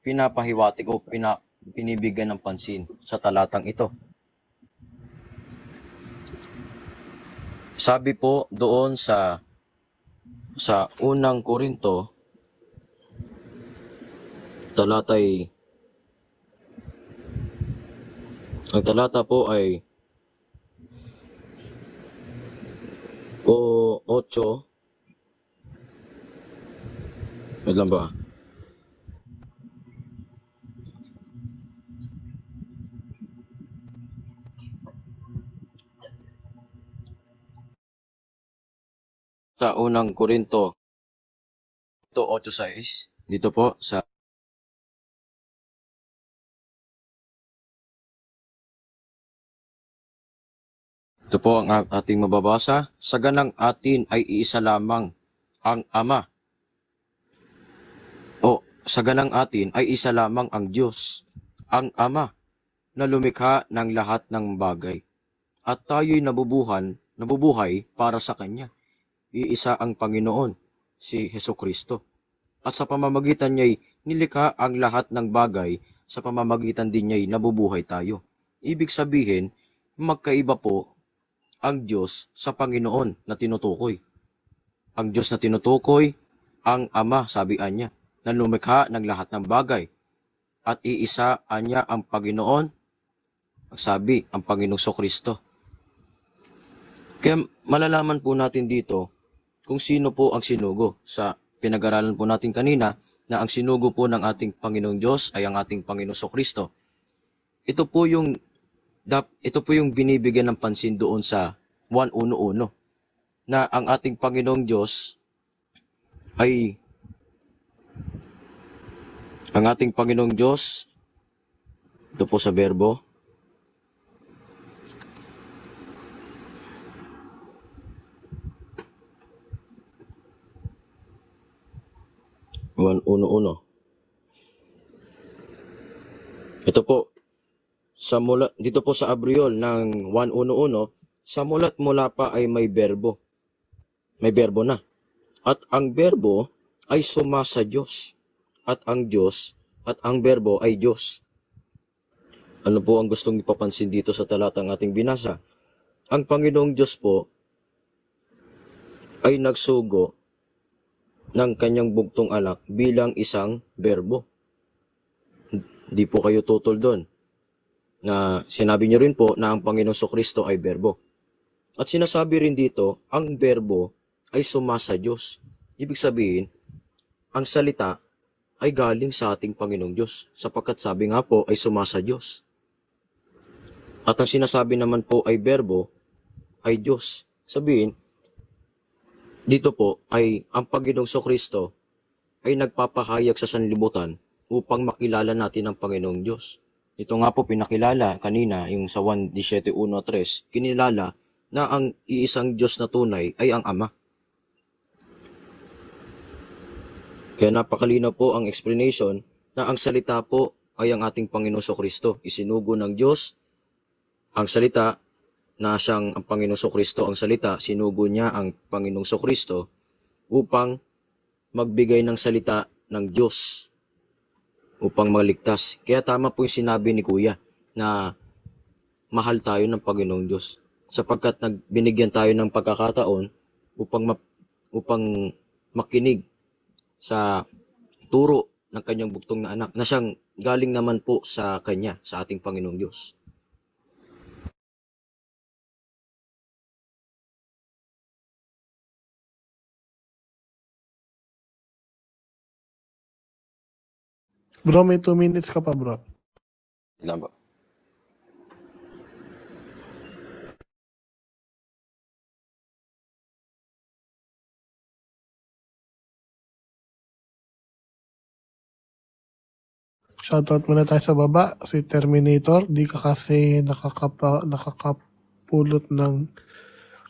pinapahiwatig o pinibigyan ng pansin sa talatang ito? Sabi po doon sa unang Korinto, ang talata po ay 8. Wait lang ba? Sa unang Korinto, 8:6. Dito po sa ito po ang ating mababasa. Sa ganang atin ay iisa lamang ang Ama. O sa ganang atin ay isa lamang ang Diyos, ang Ama, na lumikha ng lahat ng bagay. At tayo'y nabubuhay para sa Kanya. Iisa ang Panginoon, si Hesukristo. At sa pamamagitan niya'y nilikha ang lahat ng bagay, sa pamamagitan din niya'y nabubuhay tayo. Ibig sabihin, magkaiba po ang Diyos sa Panginoon na tinutukoy. Ang Diyos na tinutukoy, ang Ama, sabi niya, na lumikha ng lahat ng bagay. At iisa niya ang Panginoon, sabi, ang Panginoong Kristo. Kaya malalaman po natin dito kung sino po ang sinugo. Sa pinag-aralan po natin kanina na ang sinugo po ng ating Panginoong Diyos ay ang ating Panginoong Kristo. Ito po yung binibigyan ng pansin doon sa 1:1 na ang ating Panginoong Diyos ay ito po sa berbo, ito po dito po sa Abriol ng 1:1, sa mulat mula pa ay may berbo na. At ang berbo ay sumasa Diyos. At ang Diyos at ang berbo ay Diyos. Ano po ang gustong ipapansin dito sa talatang ating binasa? Ang Panginoong Diyos po ay nagsugo ng kanyang bugtong anak bilang isang berbo. Hindi po kayo tutol doon na sinabi niyo rin po na ang Panginoong Kristo ay berbo. At sinasabi rin dito, ang berbo ay sumasa Diyos. Ibig sabihin, ang salita ay galing sa ating Panginoong Diyos, sapagkat sabi nga po ay sumasa Diyos. At ang sinasabi naman po ay berbo ay Diyos. Sabihin, Dito po ay ang Panginoong Kristo ay nagpapahayag sa sanlibutan upang makilala natin ang Panginoong Diyos. Ito nga po pinakilala kanina, yung sa 1 17:1-3, kinilala na ang iisang Diyos na tunay ay ang Ama. Kaya napakalinaw po ang explanation na ang salita po ay ang ating Panginoong Kristo. Isinugo ng Diyos ang salita na siyang ang Panginoong Kristo ang salita, sinugo niya ang Panginoong Kristo upang magbigay ng salita ng Diyos upang maligtas. Kaya tama po yung sinabi ni Kuya na mahal tayo ng Panginoong Diyos sapagkat binigyan tayo ng pagkakataon upang makinig sa turo ng kanyang bugtong na anak na siyang galing naman po sa kanya, sa ating Panginoong Diyos. Bro, may 2 minutes ka pa, bro. Ilan ba? Shoutout muna tayo sa baba. Si Terminator, di ka kasi nakakapulot ng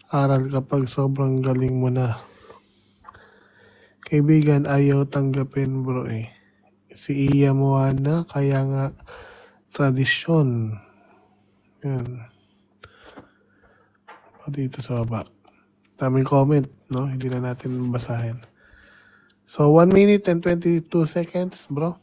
aral kapag sobrang galing mo na. Kaibigan, ayaw tanggapin, bro eh. Si Iya Moana, kaya nga tradisyon. Yan. Dito sa baba. Daming comment, no? Hindi na natin basahin. So, 1 minute and 22 seconds, bro.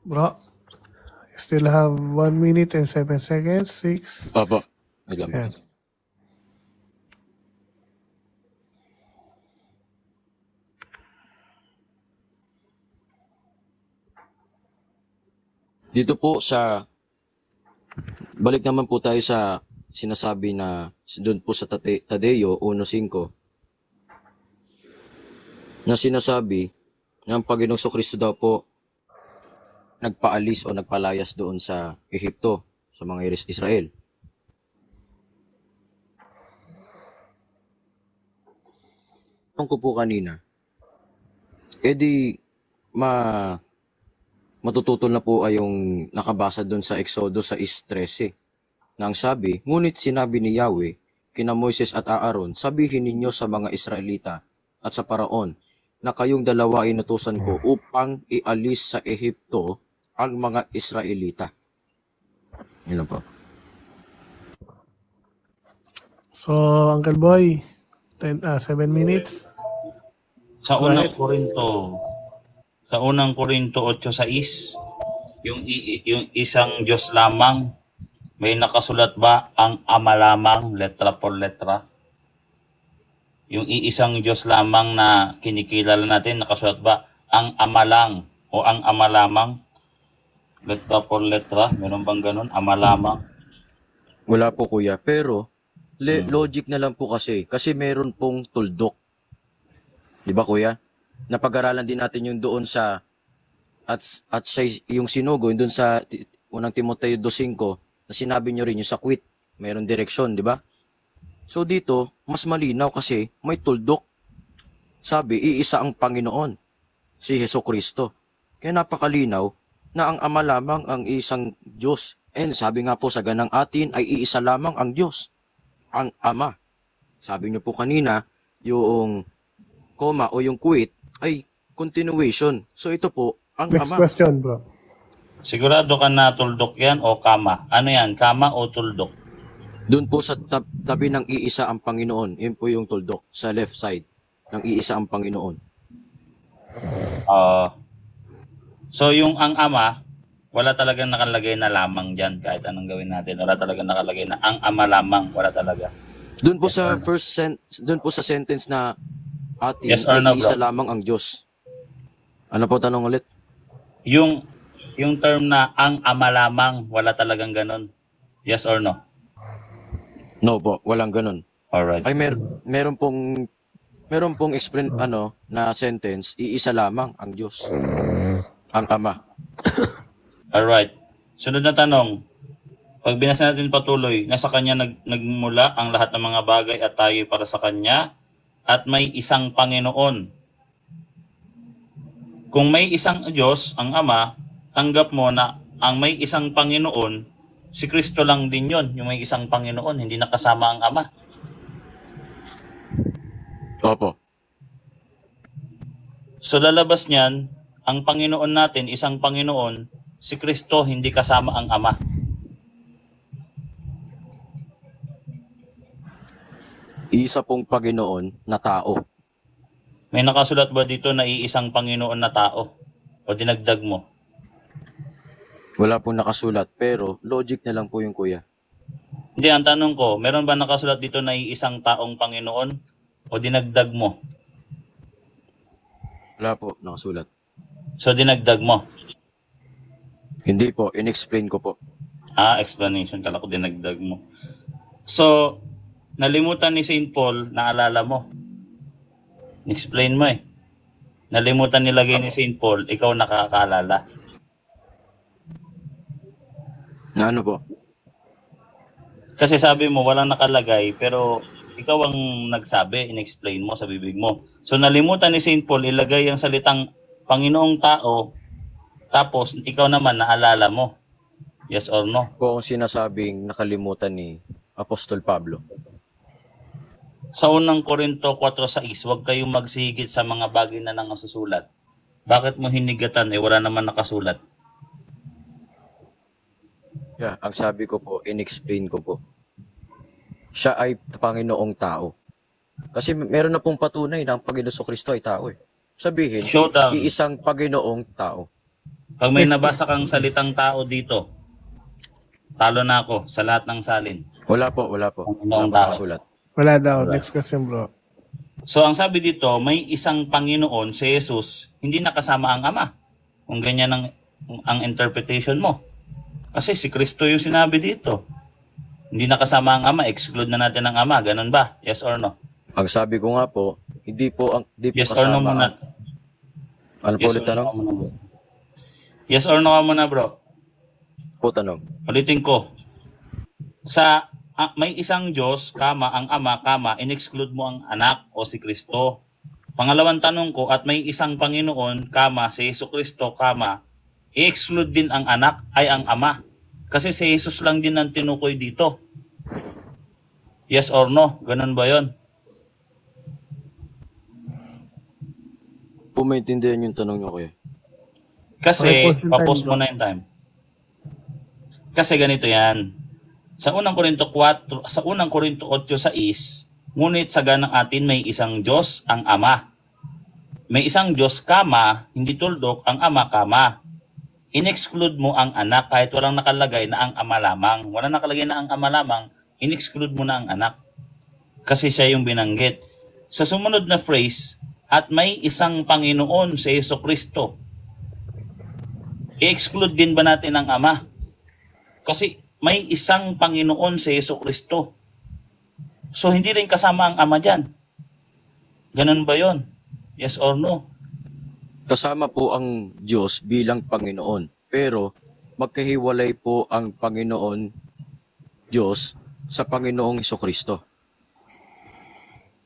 Bro, still have 1 minute and 7 seconds. 6. Papa. Ilan ba? Yan. Dito po balik naman po tayo sa sinasabi na doon po sa Tadeo 1:5 na sinasabi na ang Panginoong Kristo daw po nagpaalis o nagpalayas doon sa Ehipto, sa mga Israel. Tanong ko po kanina, matututol na po ay yung nakabasa doon sa Exodo 6:13 na ang sabi, ngunit sinabi ni Yahweh kina Moises at Aaron, sabihin ninyo sa mga Israelita at sa Paraon na kayong dalawa ay inutusan ko upang ialis sa Ehipto ang mga Israelita. Yun lang po. So, Uncle Boy, 7 minutes. Sa unang Korinto 8:6, yung isang Diyos lamang, may nakasulat ba ang Ama lamang, letra por letra? Yung iisang Diyos lamang na kinikilala natin, nakasulat ba ang Ama lang o ang Ama lamang? Letra por letra, meron bang ganun? Ama lamang? Wala po kuya, pero logic na lang po kasi meron pong tuldok. Di ba kuya? Napag-aralan din natin yung doon sa at siya yung sinugo, yung doon sa unang Timoteo 2:5 na sinabi nyo rin yung sa quit, mayroon direksyon, di ba? So dito, mas malinaw kasi may tuldok. Sabi, iisa ang Panginoon, si Jesucristo. Kaya napakalinaw na ang Ama lamang ang isang Diyos. And sabi nga po sa ganang atin ay iisa lamang ang Diyos, ang Ama. Sabi niyo po kanina, yung comma o yung quit ay continuation. So ito po, ang Next Ama. question, bro. Sigurado ka na tuldok yan o kama? Ano yan, kama o tuldok? Doon po sa tabi ng iisa ang Panginoon, yun po yung tuldok sa left side ng iisa ang Panginoon. So yung ang Ama, wala talagang nakalagay na lamang dyan kahit anong gawin natin. Wala talagang nakalagay na ang Ama lamang. Wala talaga. Doon po sa doon po sa sentence na atin Yes or ay no, iisa bro? lamang ang Diyos. Ano po tanong ulit? Yung term na ang Ama lamang, wala talagang ganun. Yes or no? No po, walang ganun. Alright. Ay meron pong explain na sentence, iisa lamang ang Diyos. Ang Ama. Alright. Sunod na tanong. Pag binasa natin patuloy, nasa Kanya nagmula ang lahat ng mga bagay at tayo para sa Kanya at may isang Panginoon. Kung may isang Diyos, ang Ama, tanggap mo na ang may isang Panginoon, si Kristo lang din yon, yung may isang Panginoon, hindi nakasama ang Ama. Opo. So lalabas niyan, ang Panginoon natin, isang Panginoon, si Kristo hindi kasama ang Ama. Isa pong Panginoon na tao. May nakasulat ba dito na iisang Panginoon na tao? O dinagdag mo? Wala pong nakasulat, pero logic na lang po yung kuya. Hindi, ang tanong ko, meron ba nakasulat dito na iisang taong Panginoon? O dinagdag mo? Wala po nakasulat. So dinagdag mo? Hindi po, in-explain ko po. Explanation. Kala ko dinagdag mo. So, nalimutan ni St. Paul, naalala mo. Explain mo eh. Nalimutan nilagay ni St. Paul, ikaw nakakaalala. Na ano po? Kasi sabi mo, walang nakalagay, pero ikaw ang nagsabi, in-explain mo sa bibig mo. So nalimutan ni St. Paul, ilagay ang salitang Panginoong tao, tapos ikaw naman naalala mo. Yes or no? Po ang sinasabing nakalimutan ni Apostol Pablo. Sa unang Korinto 4:6, huwag kayong magsigit sa mga bagay na nangasusulat. Bakit mo hinigatan? Wala naman nakasulat. Yeah, ang sabi ko po, in-explain ko po. Siya ay Panginoong tao. Kasi meron na pong patunay na ang Panginoon Kristo ay tao eh. Sabihin, Showdown. iisang Panginoong tao. Pag may nabasa kang salitang tao dito, talo na ako sa lahat ng salin. Wala po, wala po. Panginoong Wala po tao. nakasulat. Wala daw. Next question, bro. So ang sabi dito, may isang Panginoon, si Jesus, hindi nakasama ang Ama. Kung ganyan ang interpretation mo. Kasi si Kristo yung sinabi dito. Hindi nakasama ang Ama, exclude na natin ang Ama. Ganun ba? Yes or no? Ang sabi ko nga po, hindi po Yes or no kasama muna? Ano po ulit tanong? ka muna, bro. Yes or no ka muna, bro? Po tanong. Ulitin ko. May isang Diyos, kama, ang Ama, kama, in-exclude mo ang anak o si Kristo. Pangalawang tanong ko, at may isang Panginoon, kama, si Jesucristo, kama, i-exclude din ang anak ay ang Ama. Kasi si Jesus lang din ang tinukoy dito. Yes or no? Ganun ba yon? Po maintindihan yung tanong nyo kuya. Kasi, Okay, papos time, mo na yung time. Kasi ganito yan. Sa unang Korinto 8:6, ngunit sa ganang atin may isang Diyos, ang Ama. May isang Diyos, kama, hindi tuldok, ang Ama, kama. In-exclude mo ang anak kahit walang nakalagay na ang Ama lamang. Walang nakalagay na ang Ama lamang, in-exclude mo na ang anak. Kasi siya yung binanggit. Sa sumunod na phrase, at may isang Panginoon si Jesucristo. I-exclude din ba natin ang Ama? Kasi may isang Panginoon si Jesucristo. So hindi rin kasama ang Ama dyan. Ganun ba yon? Yes or no? Kasama po ang Diyos bilang Panginoon. Pero magkahiwalay po ang Panginoon Diyos sa Panginoong Jesucristo.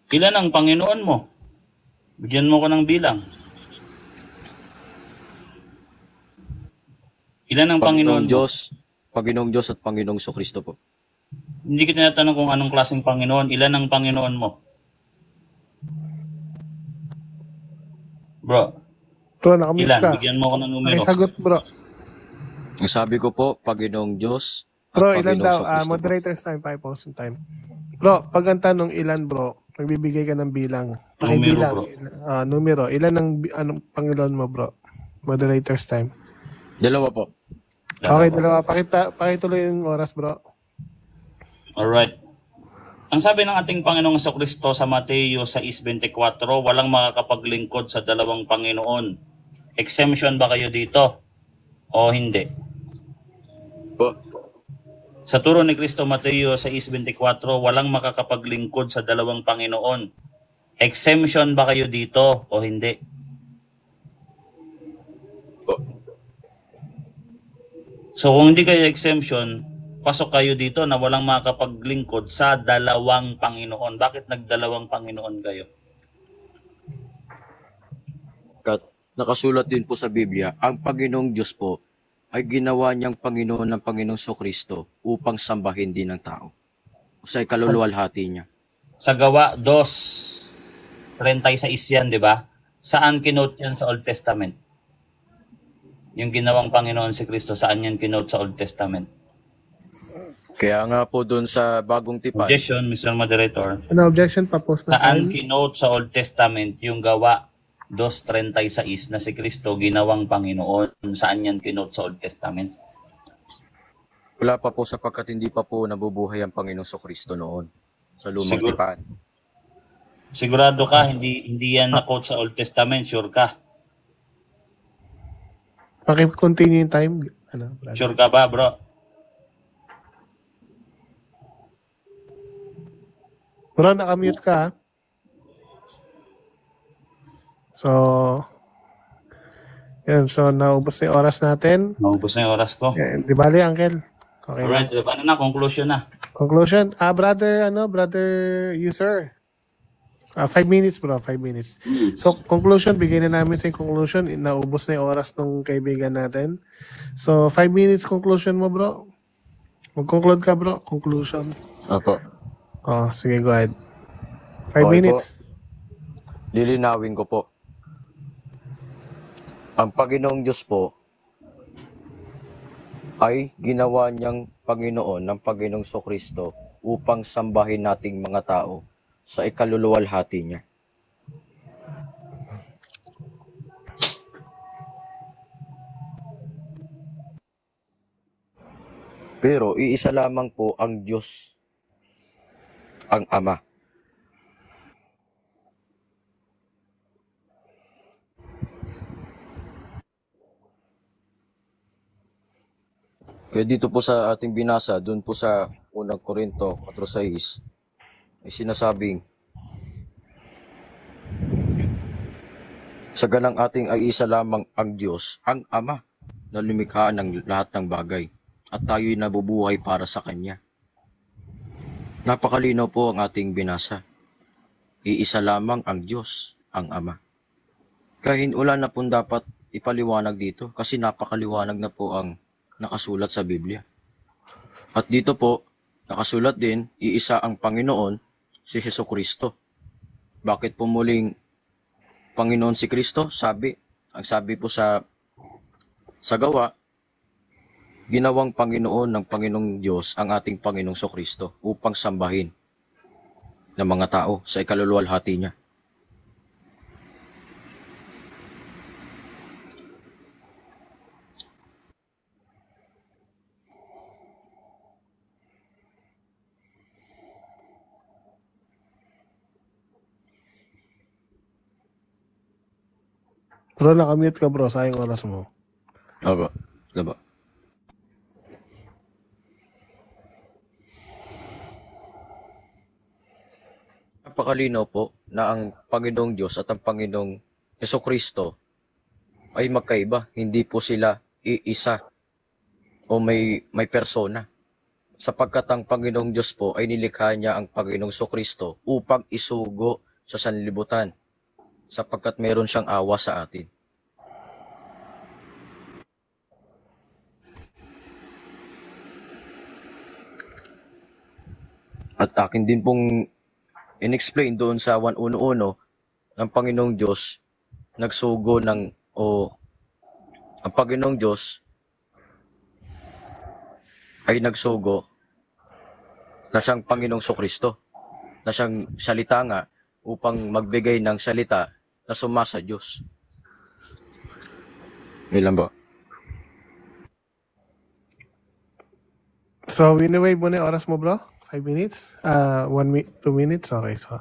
Ilan ang Panginoon mo? Bigyan mo ko ng bilang. Ilan ang Panginoon mo? Panginoong Diyos at Panginoong Jesucristo po. Hindi kita tinatanong kung anong klaseng Panginoon. Ilan ang Panginoon mo? Bro, Bro, nakamute ilan? ka. Bigyan mo ko ng numero. Sagot, bro. Ang sabi ko po, Panginoong Diyos at Bro, ilan Panginoong daw? Jesucristo po. Moderator's time, 5,000 time. Bro, pag ang tanong ilan, bro, nagbibigay ka ng bilang. Pakibilang. Numero. Ilan ang anong Panginoon mo, bro? Moderator's time. Dalawa po. Okay, dalawa. Pakituloy yung oras, bro. Alright. Ang sabi ng ating Panginoong Jesucristo sa Mateo 6:24, walang makakapaglingkod sa dalawang Panginoon. Exemption ba kayo dito? O hindi? Po. Sa turo ni Kristo, Mateo 6:24, walang makakapaglingkod sa dalawang Panginoon. Exemption ba kayo dito o hindi? Po. So kung hindi kayo exemption, pasok kayo dito na walang makapaglingkod sa dalawang Panginoon. Bakit nagdalawang Panginoon kayo? Nakasulat din po sa Biblia, ang Panginoong Diyos po ay ginawa niyang Panginoon ng Panginoong Sokristo upang sambahin din ng tao. Sa ikaluluwalhati niya. Sa Gawa 2:36 yan, di ba? Saan kinote yan sa Old Testament? Yung ginawang Panginoon si Kristo, saan yan kinote sa Old Testament? Kaya nga po doon sa Bagong Tipan. Objection, Mr. Moderator. Ano objection? Pa-post na Saan time. kinote sa Old Testament yung Gawa 2:36 na si Kristo ginawang Panginoon? Saan yan kinote sa Old Testament? Wala pa po sapagkat hindi pa po nabubuhay ang Panginoong Sokristo noon sa Lumang Tipan. Sigurado ka, hindi yan na-quote sa Old Testament, sure ka? Paki-continue yung time. Ano, brother? Sure ka ba, bro? Bro, nakamute ka ha? So, yun. So, naubos na yung oras natin. Naubos na yung oras ko. Eh, di bali, Uncle. Okay. Alright, ano na, conclusion na. Conclusion. Brother, user. 5 minutes, bro. 5 minutes. So, conclusion. Bigay na namin sa yung conclusion. Naubos na yung oras ng kaibigan natin. So, 5 minutes conclusion mo, bro. Mag-conclude ka, bro. Conclusion. Opo. Oh, sige, go ahead. 5 Okay minutes. Lilinawin ko po. Ang Panginoong Diyos po ay ginawa niyang Panginoon ng Panginoong Sokristo upang sambahin nating mga tao sa ikaluluwalhati niya. Pero iisa lamang po ang Diyos, ang Ama. Kaya dito po sa ating binasa, doon po sa unang Korinto 4:6, ay sinasabing, sa ganang ating ay isa lamang ang Diyos, ang Ama, na lumikha ng lahat ng bagay, at tayo'y nabubuhay para sa Kanya. Napakalinaw po ang ating binasa. Iisa lamang ang Diyos, ang Ama. Kaya wala na pong dapat ipaliwanag dito, kasi napakaliwanag na po ang nakasulat sa Biblia. At dito po, nakasulat din, iisa ang Panginoon, si Jesucristo. Bakit po muling Panginoon si Kristo? Ang sabi po sa Gawa, ginawang Panginoon ng Panginoong Diyos ang ating Panginoong Sokristo upang sambahin ng mga tao sa ikaluluwalhati niya. Bro, nakamute ka, bro. Sayang oras mo. Opo. Diba? Napakalinaw po na ang Panginoong Diyos at ang Panginoong Jesucristo ay magkaiba. Hindi po sila iisa o may persona. Sapagkat ang Panginoong Diyos po ay nilikha niya ang Panginoong Jesucristo upang isugo sa sanlibutan. Sapagkat meron siyang awa sa atin. At akin din pong in-explain doon sa 1:11, ang Panginoong Diyos nagsugo ang Panginoong Diyos ay nagsugo na siyang Panginoong Sokristo, na siyang salita nga upang magbigay ng salita na sumasa Diyos. Ilan ba? So, wini-wave mo na yung oras mo, bro? 5 minutes? 2 minutes? Okay, so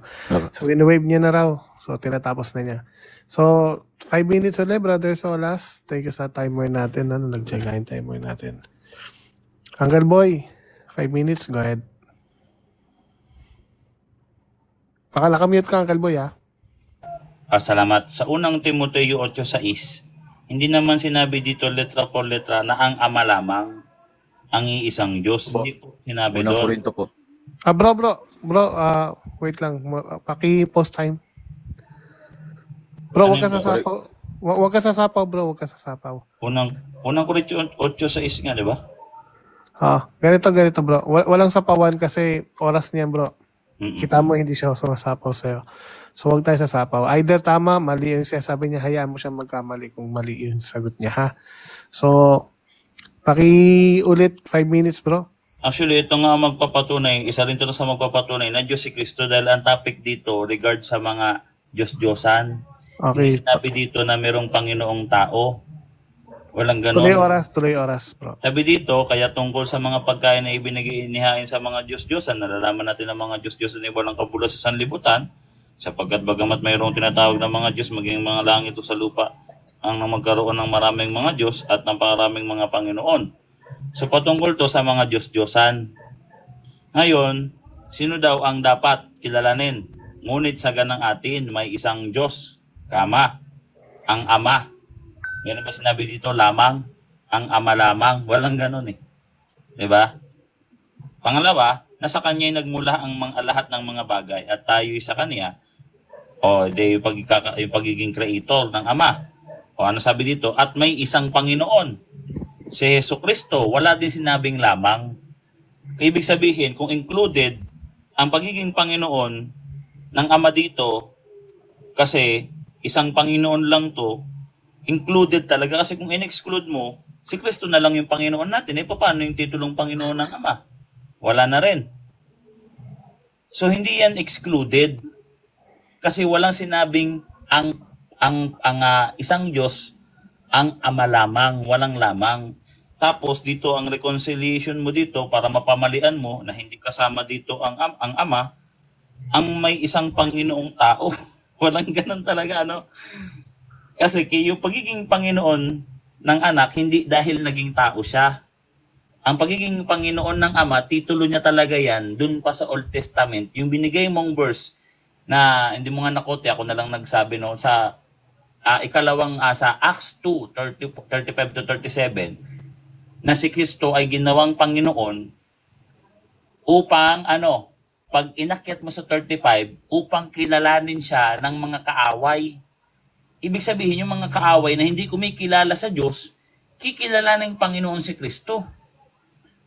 wini-wave niya na raw. So, tinatapos na niya. So, 5 minutes ulit, Brother Solas. Thank you sa timer natin. Nag-check yung timer natin. Uncle Boy, 5 minutes. Go ahead. Baka nakamute ka, Uncle Boy, ha? Salamat. Sa unang Timoteo 8:6, hindi naman sinabi dito letra por letra na ang Ama lamang. ang iisang Diyos. Po. Hindi po sinabi Unang doon. Korinto po. Bro, wait lang. Paki-post time. Bro, Ano wag ka yun, bro? sasapaw. Wag ka sasapaw, bro. Wag ka sasapaw. Unang Korinto 8:6 nga, di ba? Ganito, bro. Walang sapawan kasi oras niyan, bro. Mm-mm. Kita mo hindi siya sumasapaw sa'yo. So, huwag tayo sasapaw. Either tama, mali yung sabi niya, hayaan mo siya magkamali kung mali yung sagot niya, ha? So, ulit 5 minutes, bro. Actually, ito nga magpapatunay, isa rin ito sa magpapatunay na Diyos si Kristo dahil ang topic dito regard sa mga Diyos-Diyosan. Hindi Okay. sinabi dito na merong Panginoong tao. Walang Tuloy ganon. oras, bro. Sabi dito, kaya tungkol sa mga pagkain na inihain sa mga Diyos-Diyosan, nalalaman natin ang mga Diyos-Diyosan ay walang kabula sa sanlibutan, sapagkat bagamat mayroong tinatawag ng mga Diyos, maging mga langit o sa lupa, ang magkaroon ng maraming mga Diyos at ng maraming mga Panginoon. So patungkol to sa mga Diyos-Diyosan. Ngayon, sino daw ang dapat kilalanin? Ngunit sa ganang atin, may isang Diyos, ang Ama. Yan ba sinabi dito, lamang? Ang Ama lamang? Walang ganon eh. Diba? Pangalawa, nasa Kanya nagmula ang lahat ng mga bagay at tayo'y sa Kanya. Yung pagiging creator ng Ama. Ano sabi dito? At may isang Panginoon, si Jesucristo. Wala din sinabing lamang. Ibig sabihin, kung included ang pagiging Panginoon ng Ama dito, kasi isang Panginoon lang to, included talaga. Kasi kung in-exclude mo, si Kristo na lang yung Panginoon natin. Paano yung titulong Panginoon ng Ama? Wala na rin. So, hindi yan excluded. Kasi walang sinabing ang isang Diyos, ang Ama lamang, walang lamang. Tapos dito ang reconciliation mo dito para mapamalian mo na hindi kasama dito ang Ama, ang may isang Panginoong tao. Walang ganun talaga, ano? Kasi yung pagiging Panginoon ng anak, hindi dahil naging tao siya. Ang pagiging Panginoon ng Ama, titulo niya talaga yan, dun pa sa Old Testament. Yung binigay mong verse na hindi mo nga nakote, ako na lang nagsabi no, sa sa Acts 2:35-37, na si Kristo ay ginawang Panginoon upang pag inakyat mo sa 35, upang kilalanin siya ng mga kaaway. Ibig sabihin, yung mga kaaway na hindi kumikilala sa Diyos, kikilalanin ng Panginoon si Kristo.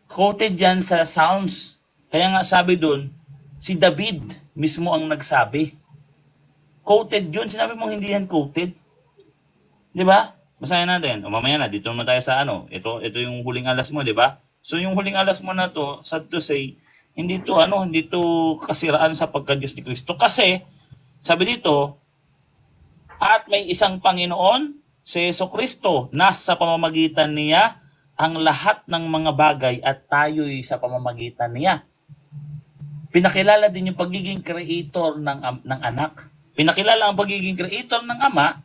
Quoted yan sa Psalms. Kaya nga sabi doon, si David mismo ang nagsabi. Quoted yun. Sinabi mo hindi yan quoted. Di ba? Basahin natin. Mamaya na, dito naman tayo sa Ito yung huling alas mo, di ba? So yung huling alas mo na to, sad to say, hindi to kasiraan sa pagka-Diyos ni Kristo. Kasi, sabi dito, at may isang Panginoon, si Jesucristo, nasa pamamagitan niya ang lahat ng mga bagay at tayo'y sa pamamagitan niya. Pinakilala din yung pagiging creator ng anak. Pinakilala ang pagiging creator ng Ama,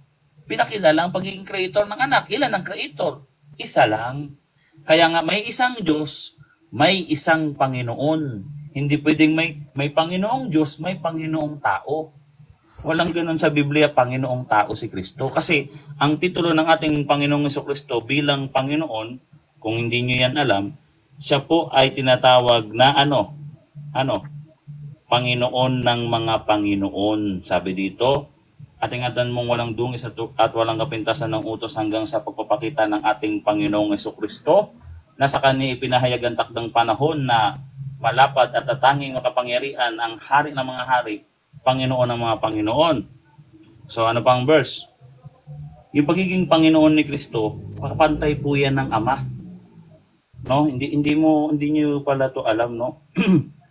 pinakilala ang pagiging creator ng anak. Ilan ang creator? Isa lang. Kaya nga may isang Diyos, may isang Panginoon. Hindi pwedeng may Panginoong Diyos, may Panginoong tao. Walang ganoon sa Biblia, Panginoong tao si Kristo. Kasi ang titulo ng ating Panginoong Jesucristo bilang Panginoon, kung hindi nyo yan alam, siya po ay tinatawag na Panginoon ng mga Panginoon. Sabi dito, at ingatan mong walang dungis at walang kapintasan ng utos hanggang sa pagpapakita ng ating Panginoong Jesucristo, na sa Kanya ipinahayag ang takdang panahon na malapad at tatanging makapangyarihan ang hari ng mga hari, Panginoon ng mga Panginoon. So ano pang verse? Yung pagiging Panginoon ni Kristo, kapantay po yan ng Ama. No, hindi niyo pala to alam, no?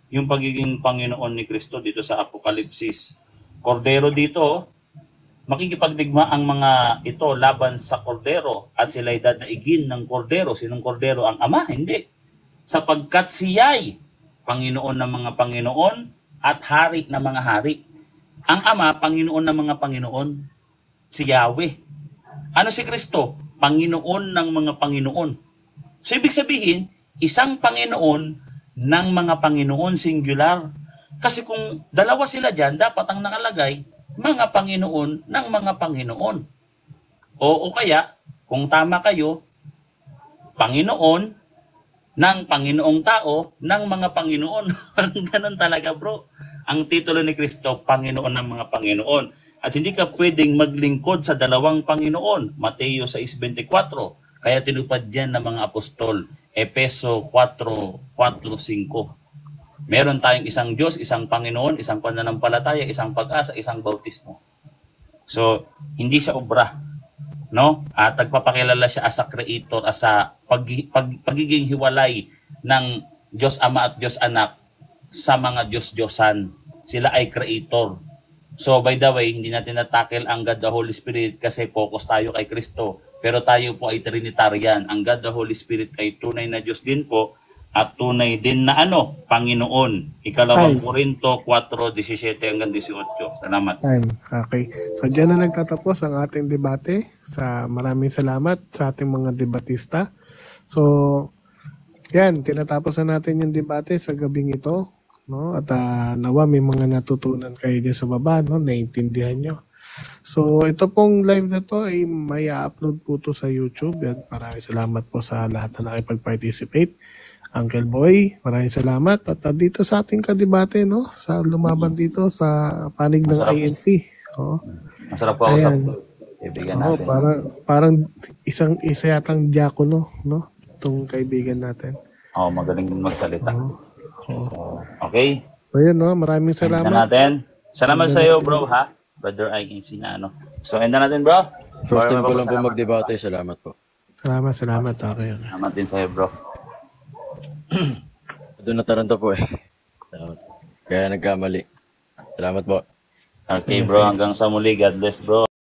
Yung pagiging Panginoon ni Kristo dito sa Apokalipsis. Kordero dito, makikipagdigma ang mga ito laban sa kordero at sila'y dadaigin ng kordero. Sinong kordero? Ang Ama? Hindi. Sapagkat siya'y Panginoon ng mga Panginoon at hari ng mga hari. Ang Ama, Panginoon ng mga Panginoon. Si Yahweh. Ano si Kristo? Panginoon ng mga Panginoon. So ibig sabihin, isang Panginoon ng mga Panginoon, singular. Kasi kung dalawa sila dyan, dapat ang nakalagay, mga Panginoon ng mga Panginoon. O kaya, kung tama kayo, Panginoon ng Panginoong tao, ng mga Panginoon. Ganun talaga, bro. Ang titulo ni Kristo, Panginoon ng mga Panginoon. At hindi ka pwedeng maglingkod sa dalawang Panginoon. Mateo 6:24. Kaya tinupad yan ng mga apostol. Efeso 4:4-5. Meron tayong isang Diyos, isang Panginoon, isang pananampalataya, isang pag-asa, isang bautismo. So, hindi siya obra, no? At nagpapakilala siya as a creator, as a pagiging hiwalay ng Diyos Ama at Diyos Anak sa mga Diyos-Diyosan. Sila ay creator. So, by the way, hindi natin natakil ang God the Holy Spirit kasi focus tayo kay Kristo. Pero tayo po ay Trinitarian. Ang God the Holy Spirit ay tunay na Diyos din po at tunay din na Panginoon. Ikalawang Korinto 4:17 hanggang 18. Salamat. Okay. So, dyan na nagtatapos ang ating debate. Maraming salamat sa ating mga debatista. So, yan, tinatapos na natin yung debate sa gabing ito. No? At nawa may mga natutunan kayo dyan sa baba, no? Naintindihan nyo. So, ito pong live na to ay may upload po to sa YouTube. At maraming salamat po sa lahat na nakipag-participate. Uncle Boy, maraming salamat. At dito sa ating kadebate, no? Sa lumaban dito sa panig ng Masarap. INC. Oh. Masarap po ako sa Ayan. kaibigan Oo, natin. parang isa yatang diakono, no? Itong kaibigan natin. Magaling din magsalita. Oo. So, okay. So, yun, no? Maraming Enda salamat. natin. Salamat sa iyo, bro, ha? Brother INC na So, enda natin, bro. First time ko lang po Salamat. magdebate. Salamat po. Salamat. Okay. Salamat din sa iyo, bro. Doon nataranta po eh. Salamat. Kaya nagkamali. Salamat po. Okay, bro. Hanggang sa muli. God bless, bro.